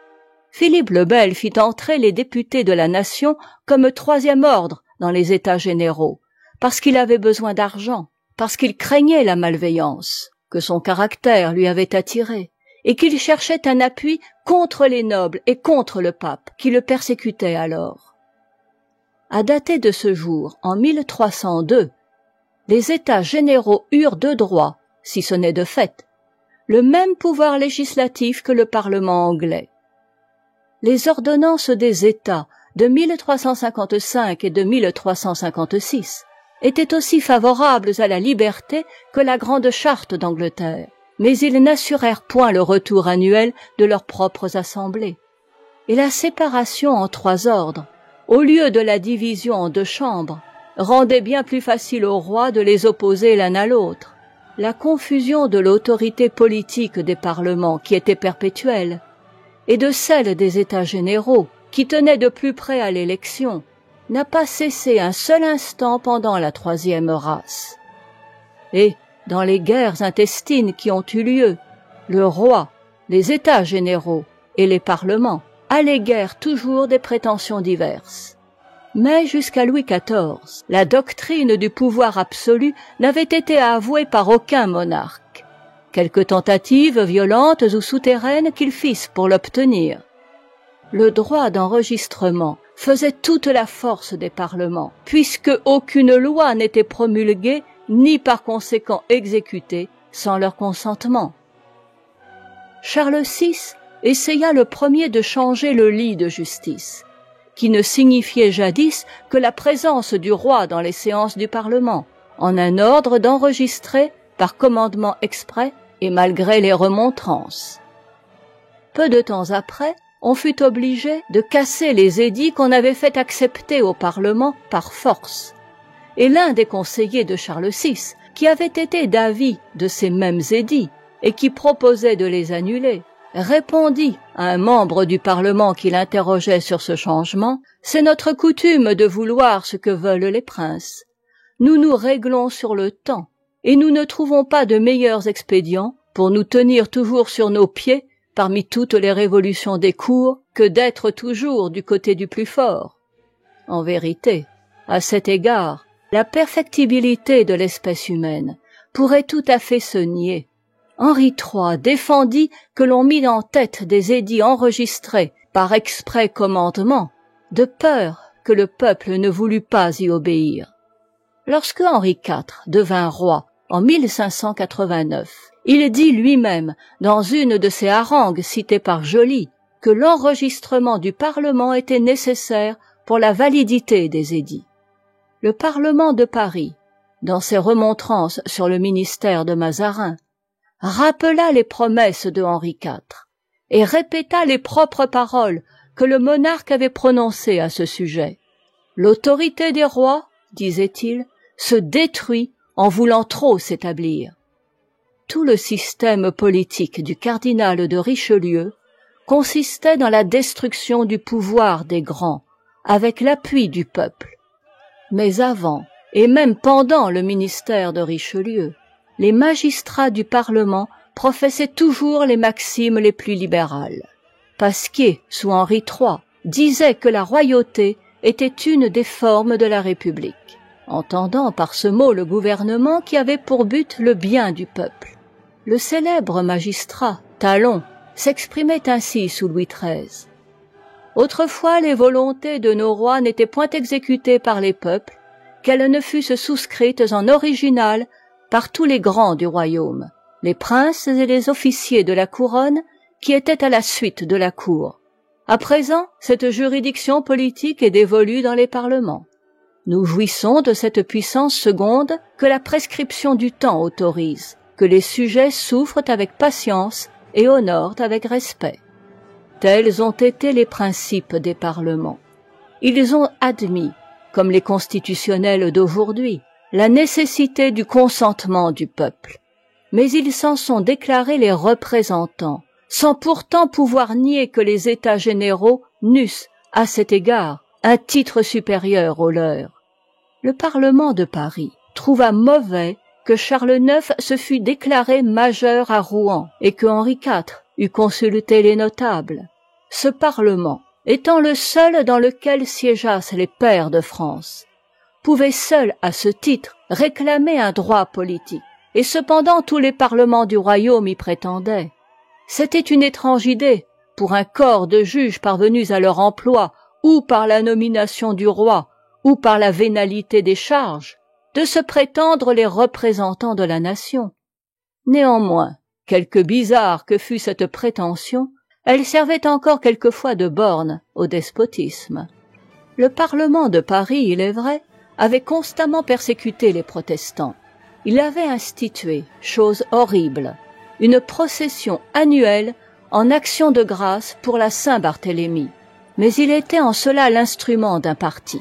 S1: Philippe le Bel fit entrer les députés de la nation comme troisième ordre dans les États généraux, parce qu'il avait besoin d'argent, parce qu'il craignait la malveillance, que son caractère lui avait attiré, et qu'il cherchait un appui contre les nobles et contre le pape, qui le persécutait alors. À dater de ce jour, en 1302, les États généraux eurent de droit, si ce n'est de fait, le même pouvoir législatif que le Parlement anglais. Les ordonnances des États de 1355 et de 1356 étaient aussi favorables à la liberté que la Grande Charte d'Angleterre, mais ils n'assurèrent point le retour annuel de leurs propres assemblées. Et la séparation en trois ordres, au lieu de la division en deux chambres, rendait bien plus facile au roi de les opposer l'un à l'autre. La confusion de l'autorité politique des parlements, qui était perpétuelle, et de celle des États généraux, qui tenaient de plus près à l'élection, n'a pas cessé un seul instant pendant la troisième race. Et, dans les guerres intestines qui ont eu lieu, le roi, les États généraux et les parlements alléguèrent toujours des prétentions diverses. Mais jusqu'à Louis XIV, la doctrine du pouvoir absolu n'avait été avouée par aucun monarque, quelques tentatives violentes ou souterraines qu'ils fissent pour l'obtenir. Le droit d'enregistrement faisait toute la force des parlements, puisque aucune loi n'était promulguée ni par conséquent exécutée sans leur consentement. Charles VI essaya le premier de changer le lit de justice, qui ne signifiait jadis que la présence du roi dans les séances du Parlement, en un ordre d'enregistrer par commandement exprès et malgré les remontrances. Peu de temps après, on fut obligé de casser les édits qu'on avait fait accepter au Parlement par force. Et l'un des conseillers de Charles VI, qui avait été d'avis de ces mêmes édits et qui proposait de les annuler, répondit à un membre du Parlement qui l'interrogeait sur ce changement: « C'est notre coutume de vouloir ce que veulent les princes. Nous nous réglons sur le temps, et nous ne trouvons pas de meilleurs expédients pour nous tenir toujours sur nos pieds parmi toutes les révolutions des cours que d'être toujours du côté du plus fort. » En vérité, à cet égard, la perfectibilité de l'espèce humaine pourrait tout à fait se nier. Henri III défendit que l'on mît en tête des édits enregistrés par exprès commandement, de peur que le peuple ne voulût pas y obéir. Lorsque Henri IV devint roi en 1589, il dit lui-même, dans une de ses harangues citées par Joly, que l'enregistrement du Parlement était nécessaire pour la validité des édits. Le Parlement de Paris, dans ses remontrances sur le ministère de Mazarin, rappela les promesses de Henri IV et répéta les propres paroles que le monarque avait prononcées à ce sujet. « L'autorité des rois, disait-il, se détruit en voulant trop s'établir. » Tout le système politique du cardinal de Richelieu consistait dans la destruction du pouvoir des grands, avec l'appui du peuple. Mais avant, et même pendant le ministère de Richelieu, les magistrats du Parlement professaient toujours les maximes les plus libérales. Pasquier, sous Henri III, disait que la royauté était une des formes de la République, entendant par ce mot le gouvernement qui avait pour but le bien du peuple. Le célèbre magistrat, Talon, s'exprimait ainsi sous Louis XIII. « Autrefois, les volontés de nos rois n'étaient point exécutées par les peuples, qu'elles ne fussent souscrites en original par tous les grands du royaume, les princes et les officiers de la couronne qui étaient à la suite de la cour. À présent, cette juridiction politique est dévolue dans les parlements. Nous jouissons de cette puissance seconde que la prescription du temps autorise, que les sujets souffrent avec patience et honorent avec respect. Tels ont été les principes des parlements. Ils ont admis, comme les constitutionnels d'aujourd'hui, la nécessité du consentement du peuple. Mais ils s'en sont déclarés les représentants, sans pourtant pouvoir nier que les États généraux n'eussent, à cet égard, un titre supérieur au leur. Le Parlement de Paris trouva mauvais que Charles IX se fût déclaré majeur à Rouen et que Henri IV eût consulté les notables. Ce Parlement, étant le seul dans lequel siégeassent les pairs de France, pouvait seul, à ce titre, réclamer un droit politique. Et cependant tous les parlements du royaume y prétendaient. C'était une étrange idée, pour un corps de juges parvenus à leur emploi, ou par la nomination du roi, ou par la vénalité des charges, de se prétendre les représentants de la nation. Néanmoins, quelque bizarre que fût cette prétention, elle servait encore quelquefois de borne au despotisme. Le Parlement de Paris, il est vrai, avait constamment persécuté les protestants. Il avait institué, chose horrible, une procession annuelle en action de grâce pour la Saint-Barthélemy, mais il était en cela l'instrument d'un parti.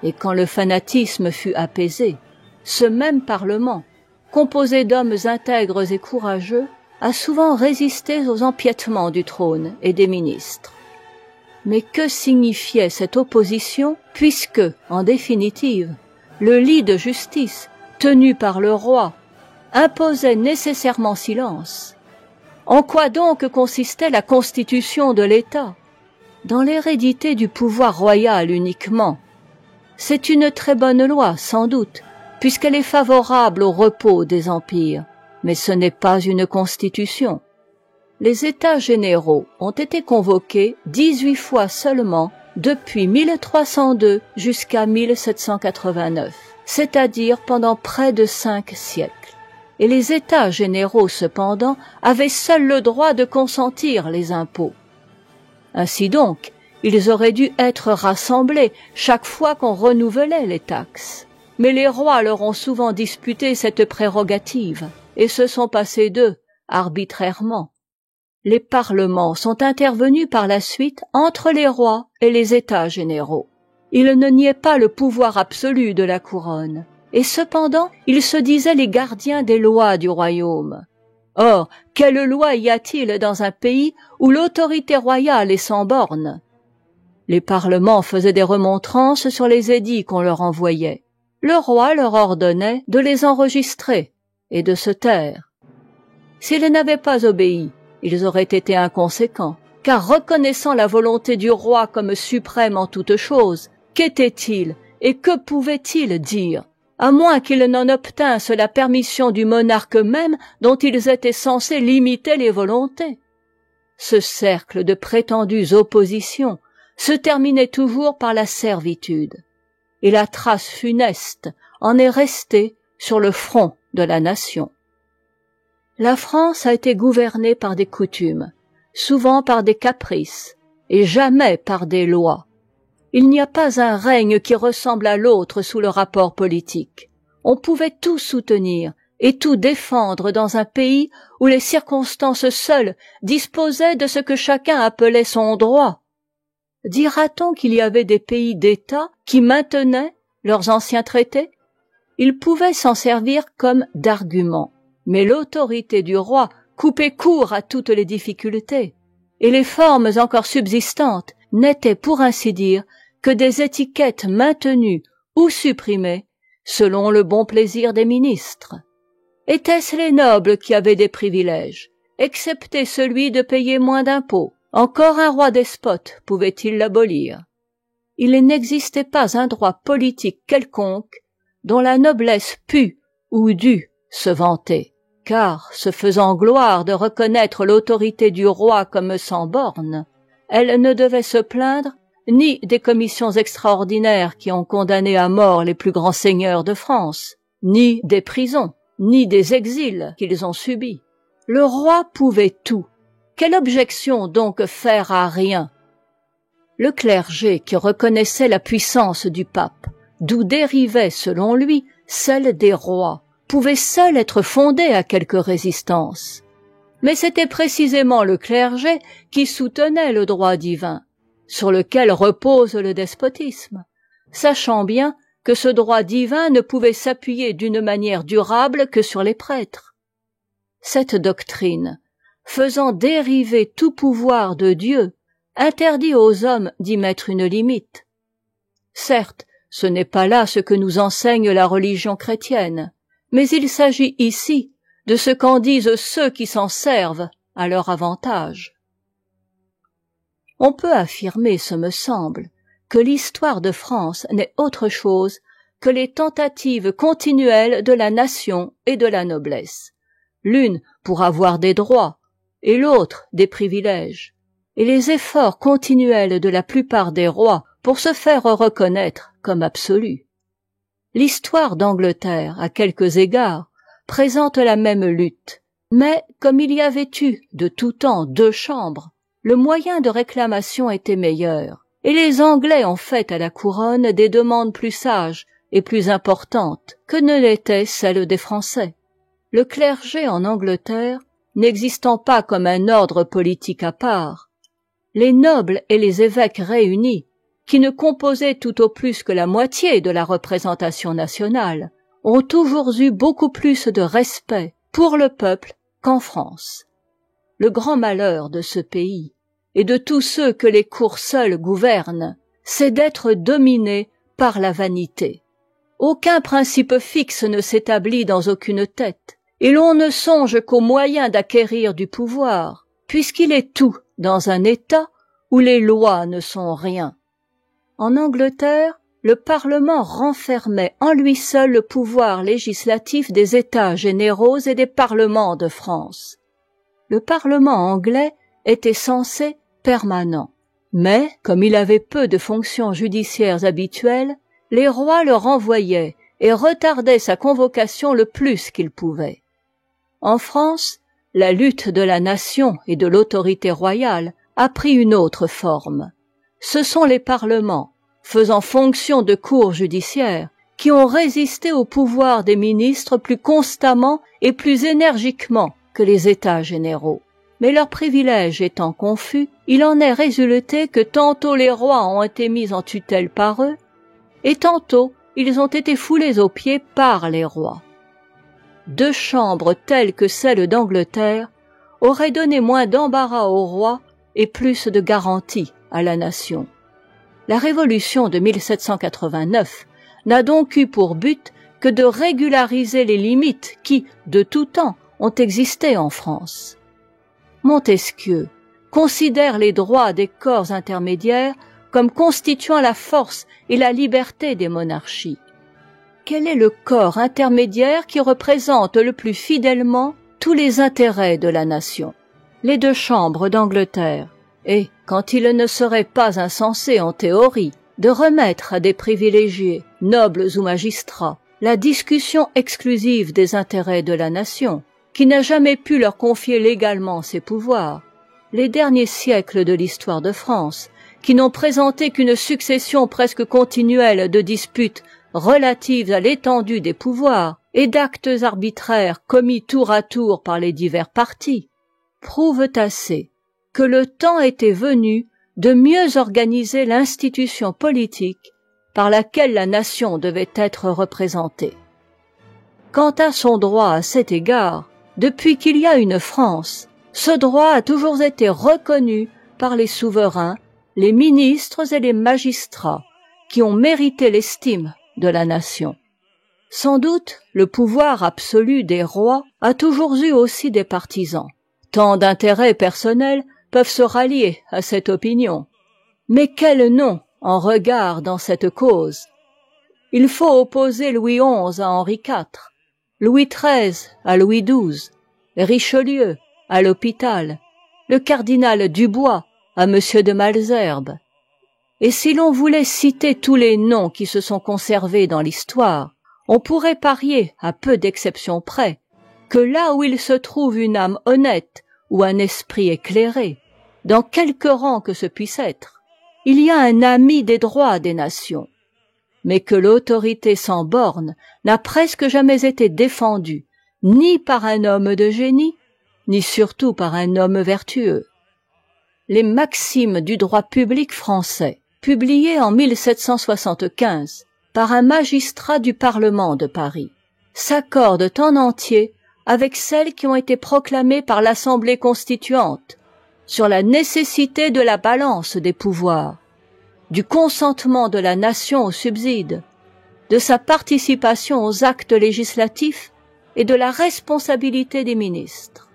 S1: Et quand le fanatisme fut apaisé, ce même Parlement, composé d'hommes intègres et courageux, a souvent résisté aux empiètements du trône et des ministres. Mais que signifiait cette opposition, puisque, en définitive, le lit de justice, tenu par le roi, imposait nécessairement silence? En quoi donc consistait la constitution de l'État? Dans l'hérédité du pouvoir royal uniquement. C'est une très bonne loi, sans doute, puisqu'elle est favorable au repos des empires, mais ce n'est pas une constitution. Les États généraux ont été convoqués 18 fois seulement depuis 1302 jusqu'à 1789, c'est-à-dire pendant près de 5 siècles. Et les États généraux, cependant, avaient seuls le droit de consentir les impôts. Ainsi donc, ils auraient dû être rassemblés chaque fois qu'on renouvelait les taxes. Mais les rois leur ont souvent disputé cette prérogative, et se sont passés d'eux arbitrairement. Les parlements sont intervenus par la suite entre les rois et les États généraux. Ils ne niaient pas le pouvoir absolu de la couronne, et cependant ils se disaient les gardiens des lois du royaume. Or, quelle loi y a-t-il dans un pays où l'autorité royale est sans bornes? Les parlements faisaient des remontrances sur les édits qu'on leur envoyait. Le roi leur ordonnait de les enregistrer et de se taire. S'ils n'avaient pas obéi, ils auraient été inconséquents, car reconnaissant la volonté du roi comme suprême en toutes choses, qu'était-il et que pouvait-il dire, à moins qu'ils n'en obtinssent la permission du monarque même dont ils étaient censés limiter les volontés? Ce cercle de prétendues oppositions se terminait toujours par la servitude, et la trace funeste en est restée sur le front de la nation. La France a été gouvernée par des coutumes, souvent par des caprices, et jamais par des lois. Il n'y a pas un règne qui ressemble à l'autre sous le rapport politique. On pouvait tout soutenir et tout défendre dans un pays où les circonstances seules disposaient de ce que chacun appelait son droit. Dira-t-on qu'il y avait des pays d'État qui maintenaient leurs anciens traités? Ils pouvaient s'en servir comme d'argument. Mais l'autorité du roi coupait court à toutes les difficultés, et les formes encore subsistantes n'étaient pour ainsi dire que des étiquettes maintenues ou supprimées selon le bon plaisir des ministres. Étaient-ce les nobles qui avaient des privilèges, excepté celui de payer moins d'impôts? Encore un roi despote pouvait-il l'abolir? Il n'existait pas un droit politique quelconque dont la noblesse pût ou dût se vanter, car, se faisant gloire de reconnaître l'autorité du roi comme sans bornes, elle ne devait se plaindre ni des commissions extraordinaires qui ont condamné à mort les plus grands seigneurs de France, ni des prisons, ni des exils qu'ils ont subis. Le roi pouvait tout. Quelle objection donc faire à rien? Le clergé qui reconnaissait la puissance du pape, d'où dérivait, selon lui, celle des rois, pouvait seul être fondé à quelque résistance. Mais c'était précisément le clergé qui soutenait le droit divin, sur lequel repose le despotisme, sachant bien que ce droit divin ne pouvait s'appuyer d'une manière durable que sur les prêtres. Cette doctrine, faisant dériver tout pouvoir de Dieu, interdit aux hommes d'y mettre une limite. Certes, ce n'est pas là ce que nous enseigne la religion chrétienne, mais il s'agit ici de ce qu'en disent ceux qui s'en servent à leur avantage. On peut affirmer, ce me semble, que l'histoire de France n'est autre chose que les tentatives continuelles de la nation et de la noblesse, l'une pour avoir des droits et l'autre des privilèges, et les efforts continuels de la plupart des rois pour se faire reconnaître comme absolus. L'histoire d'Angleterre, à quelques égards, présente la même lutte, mais comme il y avait eu de tout temps 2 chambres, le moyen de réclamation était meilleur, et les Anglais ont fait à la couronne des demandes plus sages et plus importantes que ne l'étaient celles des Français. Le clergé en Angleterre n'existant pas comme un ordre politique à part, les nobles et les évêques réunis, qui ne composaient tout au plus que la moitié de la représentation nationale, ont toujours eu beaucoup plus de respect pour le peuple qu'en France. Le grand malheur de ce pays, et de tous ceux que les cours seuls gouvernent, c'est d'être dominés par la vanité. Aucun principe fixe ne s'établit dans aucune tête, et l'on ne songe qu'aux moyens d'acquérir du pouvoir, puisqu'il est tout dans un État où les lois ne sont rien. En Angleterre, le Parlement renfermait en lui seul le pouvoir législatif des États généraux et des parlements de France. Le Parlement anglais était censé permanent, mais comme il avait peu de fonctions judiciaires habituelles, les rois le renvoyaient et retardaient sa convocation le plus qu'ils pouvaient. En France, la lutte de la nation et de l'autorité royale a pris une autre forme. Ce sont les parlements, faisant fonction de cours judiciaires, qui ont résisté au pouvoir des ministres plus constamment et plus énergiquement que les États généraux. Mais leurs privilèges étant confus, il en est résulté que tantôt les rois ont été mis en tutelle par eux, et tantôt ils ont été foulés aux pieds par les rois. 2 chambres telles que celle d'Angleterre auraient donné moins d'embarras aux rois et plus de garanties à la nation. La révolution de 1789 n'a donc eu pour but que de régulariser les limites qui, de tout temps, ont existé en France. Montesquieu considère les droits des corps intermédiaires comme constituant la force et la liberté des monarchies. Quel est le corps intermédiaire qui représente le plus fidèlement tous les intérêts de la nation? Les 2 chambres d'Angleterre. Et, quand il ne serait pas insensé en théorie de remettre à des privilégiés, nobles ou magistrats, la discussion exclusive des intérêts de la nation, qui n'a jamais pu leur confier légalement ses pouvoirs, les derniers siècles de l'histoire de France, qui n'ont présenté qu'une succession presque continuelle de disputes relatives à l'étendue des pouvoirs et d'actes arbitraires commis tour à tour par les divers partis, prouvent assez que le temps était venu de mieux organiser l'institution politique par laquelle la nation devait être représentée. Quant à son droit à cet égard, depuis qu'il y a une France, ce droit a toujours été reconnu par les souverains, les ministres et les magistrats qui ont mérité l'estime de la nation. Sans doute, le pouvoir absolu des rois a toujours eu aussi des partisans. Tant d'intérêts personnels peuvent se rallier à cette opinion. Mais quel nom en regard dans cette cause? Il faut opposer Louis XI à Henri IV, Louis XIII à Louis XII, Richelieu à l'hôpital, le cardinal Dubois à Monsieur de Malesherbes. Et si l'on voulait citer tous les noms qui se sont conservés dans l'histoire, on pourrait parier, à peu d'exceptions près, que là où il se trouve une âme honnête ou un esprit éclairé, dans quelque rang que ce puisse être, il y a un ami des droits des nations, mais que l'autorité sans bornes n'a presque jamais été défendue, ni par un homme de génie, ni surtout par un homme vertueux. Les maximes du droit public français, publiées en 1775 par un magistrat du Parlement de Paris, s'accordent en entier avec celles qui ont été proclamées par l'Assemblée constituante sur la nécessité de la balance des pouvoirs, du consentement de la nation aux subsides, de sa participation aux actes législatifs et de la responsabilité des ministres.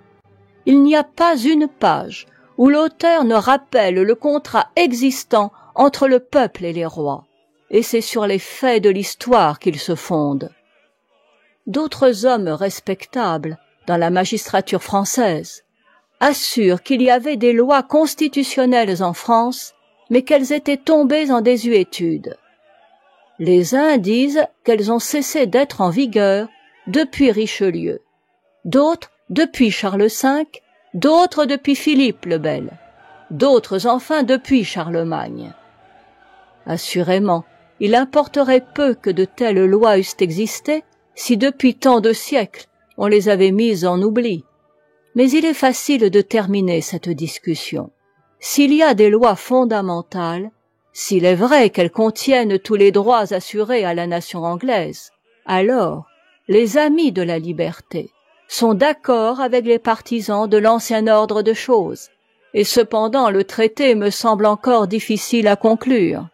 S1: Il n'y a pas une page où l'auteur ne rappelle le contrat existant entre le peuple et les rois, et c'est sur les faits de l'histoire qu'il se fonde. D'autres hommes respectables dans la magistrature française assurent qu'il y avait des lois constitutionnelles en France, mais qu'elles étaient tombées en désuétude. Les uns disent qu'elles ont cessé d'être en vigueur depuis Richelieu, d'autres depuis Charles V, d'autres depuis Philippe le Bel, d'autres enfin depuis Charlemagne. Assurément, il importerait peu que de telles lois eussent existé si depuis tant de siècles on les avait mises en oubli. Mais il est facile de terminer cette discussion. S'il y a des lois fondamentales, s'il est vrai qu'elles contiennent tous les droits assurés à la nation anglaise, alors les amis de la liberté sont d'accord avec les partisans de l'ancien ordre de choses, et cependant le traité me semble encore difficile à conclure.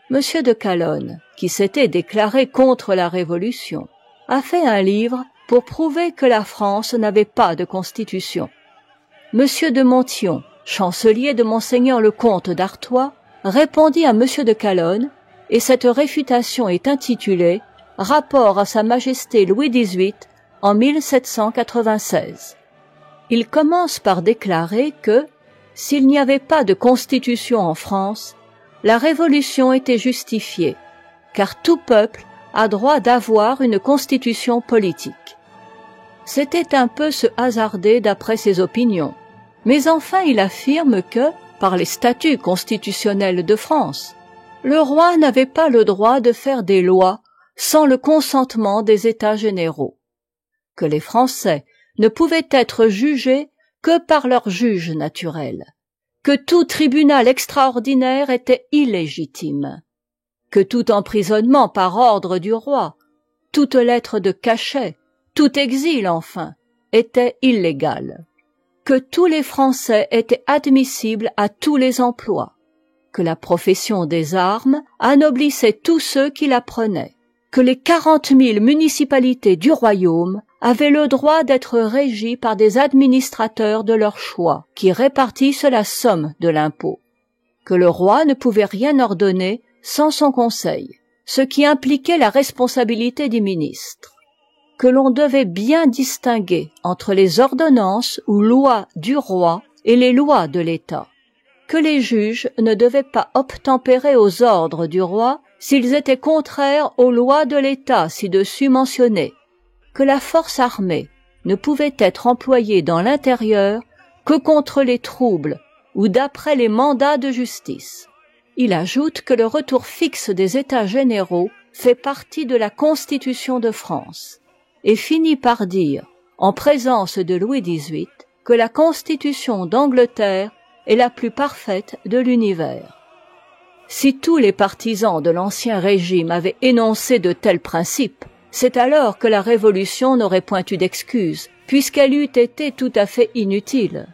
S1: Monsieur de Calonne, qui s'était déclaré contre la Révolution, a fait un livre pour prouver que la France n'avait pas de constitution. Monsieur de Montyon, chancelier de Monseigneur le comte d'Artois, répondit à Monsieur de Calonne, et cette réfutation est intitulée « Rapport à Sa Majesté Louis XVIII en 1796 ». Il commence par déclarer que, s'il n'y avait pas de constitution en France, la Révolution était justifiée, car tout peuple a droit d'avoir une constitution politique. C'était un peu se hasarder d'après ses opinions, mais enfin il affirme que, par les statuts constitutionnels de France, le roi n'avait pas le droit de faire des lois sans le consentement des États généraux, que les Français ne pouvaient être jugés que par leur juge naturel, que tout tribunal extraordinaire était illégitime, que tout emprisonnement par ordre du roi, toute lettre de cachet, tout exil enfin, était illégal, que tous les Français étaient admissibles à tous les emplois, que la profession des armes anoblissait tous ceux qui la prenaient, que les 40 000 municipalités du royaume avaient le droit d'être régies par des administrateurs de leur choix, qui répartissent la somme de l'impôt, que le roi ne pouvait rien ordonner sans son conseil, ce qui impliquait la responsabilité des ministres, que l'on devait bien distinguer entre les ordonnances ou lois du roi et les lois de l'État, que les juges ne devaient pas obtempérer aux ordres du roi s'ils étaient contraires aux lois de l'État ci-dessus mentionnées, que la force armée ne pouvait être employée dans l'intérieur que contre les troubles ou d'après les mandats de justice. Il ajoute que le retour fixe des États généraux fait partie de la Constitution de France, et finit par dire, en présence de Louis XVIII, que la Constitution d'Angleterre est la plus parfaite de l'univers. Si tous les partisans de l'Ancien Régime avaient énoncé de tels principes, c'est alors que la Révolution n'aurait point eu d'excuse, puisqu'elle eût été tout à fait inutile.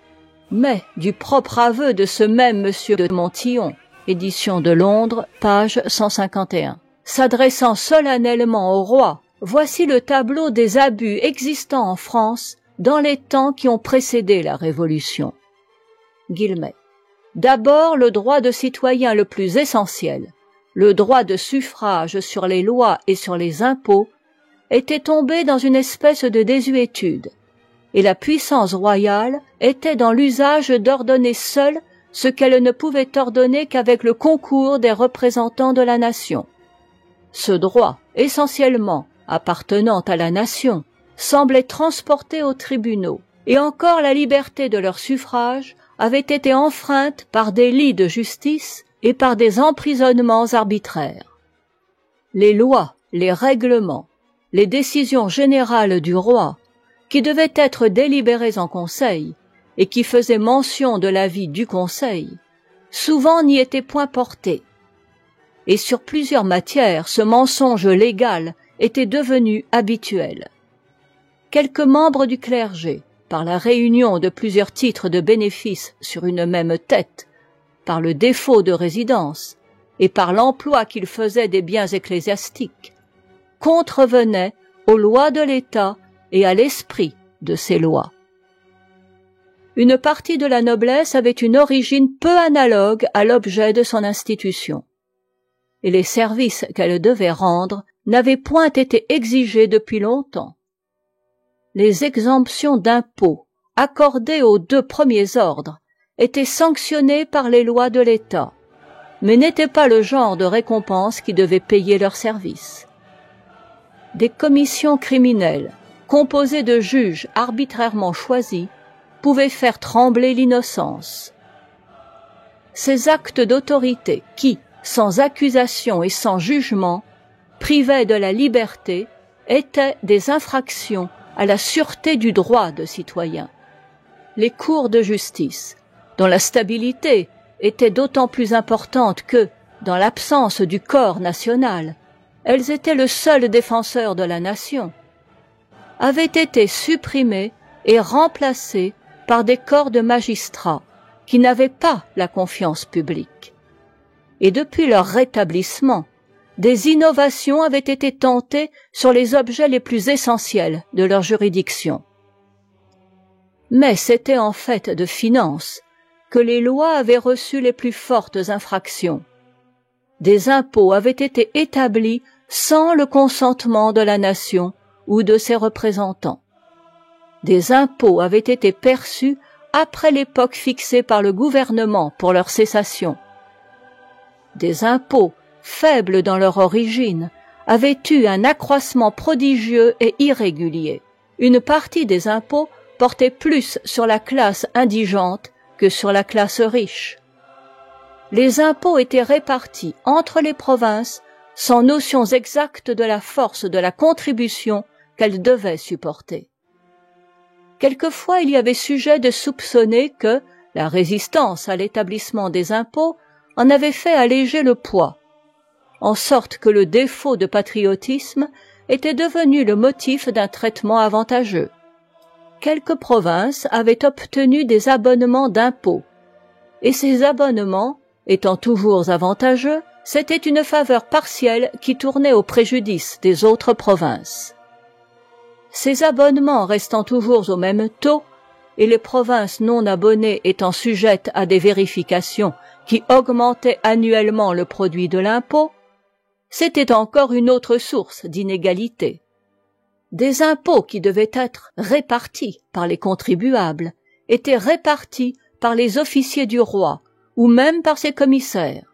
S1: Mais, du propre aveu de ce même Monsieur de Montyon, édition de Londres, page 151, s'adressant solennellement au roi, voici le tableau des abus existants en France dans les temps qui ont précédé la Révolution. Guillemets. D'abord, le droit de citoyen le plus essentiel, le droit de suffrage sur les lois et sur les impôts, était tombé dans une espèce de désuétude, et la puissance royale était dans l'usage d'ordonner seule ce qu'elle ne pouvait ordonner qu'avec le concours des représentants de la nation. Ce droit, essentiellement appartenant à la nation, semblait transporté aux tribunaux, et encore la liberté de leur suffrage avait été enfreinte par des lits de justice et par des emprisonnements arbitraires. Les lois, les règlements, les décisions générales du roi, qui devaient être délibérés en conseil, et qui faisaient mention de l'avis du conseil, souvent n'y étaient point portés. Et sur plusieurs matières, ce mensonge légal était devenu habituel. Quelques membres du clergé, par la réunion de plusieurs titres de bénéfice sur une même tête, par le défaut de résidence, et par l'emploi qu'ils faisaient des biens ecclésiastiques, contrevenaient aux lois de l'État et à l'esprit de ces lois. Une partie de la noblesse avait une origine peu analogue à l'objet de son institution, et les services qu'elle devait rendre n'avaient point été exigés depuis longtemps. Les exemptions d'impôts accordées aux 2 premiers ordres étaient sanctionnées par les lois de l'État, mais n'étaient pas le genre de récompense qui devait payer leurs services. Des commissions criminelles, composées de juges arbitrairement choisis, pouvaient faire trembler l'innocence. Ces actes d'autorité qui, sans accusation et sans jugement, privaient de la liberté, étaient des infractions à la sûreté du droit de citoyen. Les cours de justice, dont la stabilité était d'autant plus importante que, dans l'absence du corps national, elles étaient le seul défenseur de la nation, avaient été supprimées et remplacées par des corps de magistrats qui n'avaient pas la confiance publique. Et depuis leur rétablissement, des innovations avaient été tentées sur les objets les plus essentiels de leur juridiction. Mais c'était en fait de finances que les lois avaient reçu les plus fortes infractions. Des impôts avaient été établis sans le consentement de la nation ou de ses représentants. Des impôts avaient été perçus après l'époque fixée par le gouvernement pour leur cessation. Des impôts, faibles dans leur origine, avaient eu un accroissement prodigieux et irrégulier. Une partie des impôts portait plus sur la classe indigente que sur la classe riche. Les impôts étaient répartis entre les provinces sans notions exactes de la force de la contribution qu'elles devaient supporter. Quelquefois, il y avait sujet de soupçonner que la résistance à l'établissement des impôts en avait fait alléger le poids, en sorte que le défaut de patriotisme était devenu le motif d'un traitement avantageux. Quelques provinces avaient obtenu des abonnements d'impôts, et ces abonnements, étant toujours avantageux, c'était une faveur partielle qui tournait au préjudice des autres provinces. Ces abonnements restant toujours au même taux, et les provinces non abonnées étant sujettes à des vérifications qui augmentaient annuellement le produit de l'impôt, c'était encore une autre source d'inégalité. Des impôts qui devaient être répartis par les contribuables étaient répartis par les officiers du roi ou même par ses commissaires.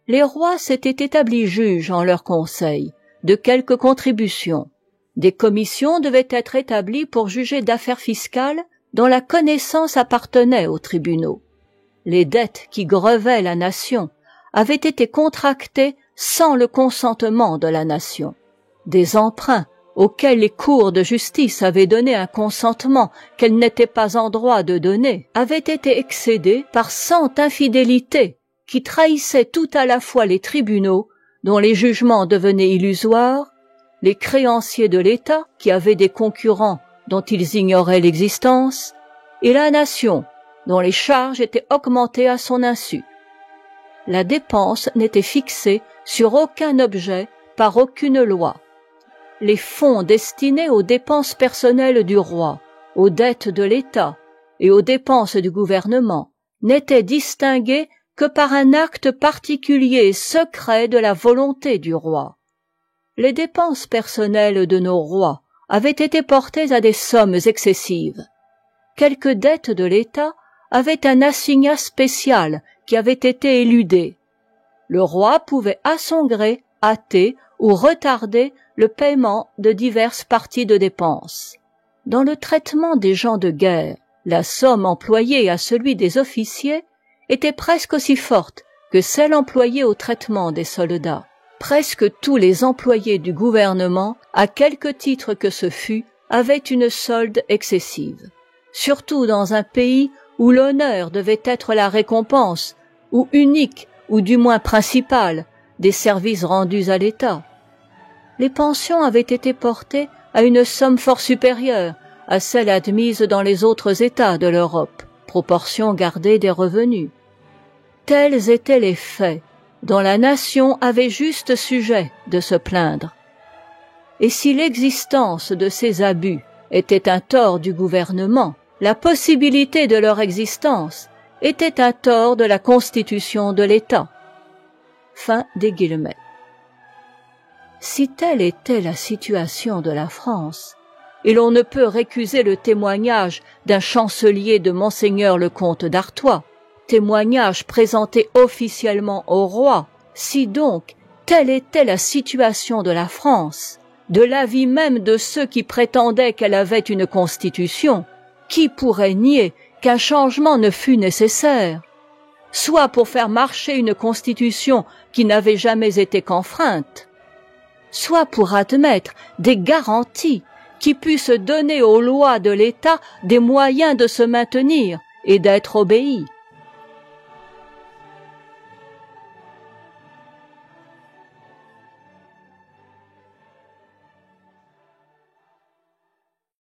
S1: Les rois s'étaient établis juges en leur conseil de quelques contributions. Des commissions devaient être établies pour juger d'affaires fiscales dont la connaissance appartenait aux tribunaux. Les dettes qui grevaient la nation avaient été contractées sans le consentement de la nation. Des emprunts auxquels les cours de justice avaient donné un consentement qu'elles n'étaient pas en droit de donner avaient été excédés par 100 infidélités qui trahissaient tout à la fois les tribunaux, dont les jugements devenaient illusoires, les créanciers de l'État, qui avaient des concurrents dont ils ignoraient l'existence, et la nation, dont les charges étaient augmentées à son insu. La dépense n'était fixée sur aucun objet par aucune loi. Les fonds destinés aux dépenses personnelles du roi, aux dettes de l'État et aux dépenses du gouvernement n'étaient distingués que par un acte particulier et secret de la volonté du roi. Les dépenses personnelles de nos rois avaient été portées à des sommes excessives. Quelques dettes de l'État avaient un assignat spécial qui avait été éludé. Le roi pouvait à son gré hâter ou retarder le paiement de diverses parties de dépenses. Dans le traitement des gens de guerre, la somme employée à celui des officiers était presque aussi forte que celle employée au traitement des soldats. Presque tous les employés du gouvernement, à quelque titre que ce fût, avait une solde excessive, surtout dans un pays où l'honneur devait être la récompense, ou unique, ou du moins principale, des services rendus à l'État. Les pensions avaient été portées à une somme fort supérieure à celle admise dans les autres États de l'Europe, proportion gardée des revenus. Tels étaient les faits dont la nation avait juste sujet de se plaindre. Et si l'existence de ces abus était un tort du gouvernement, la possibilité de leur existence était un tort de la constitution de l'État. Fin des guillemets. Si telle était la situation de la France, et l'on ne peut récuser le témoignage d'un chancelier de Monseigneur le comte d'Artois, témoignage présenté officiellement au roi, si donc telle était la situation de la France, de l'avis même de ceux qui prétendaient qu'elle avait une constitution, qui pourrait nier qu'un changement ne fût nécessaire, soit pour faire marcher une constitution qui n'avait jamais été qu'enfreinte, soit pour admettre des garanties qui puissent donner aux lois de l'État des moyens de se maintenir et d'être obéies.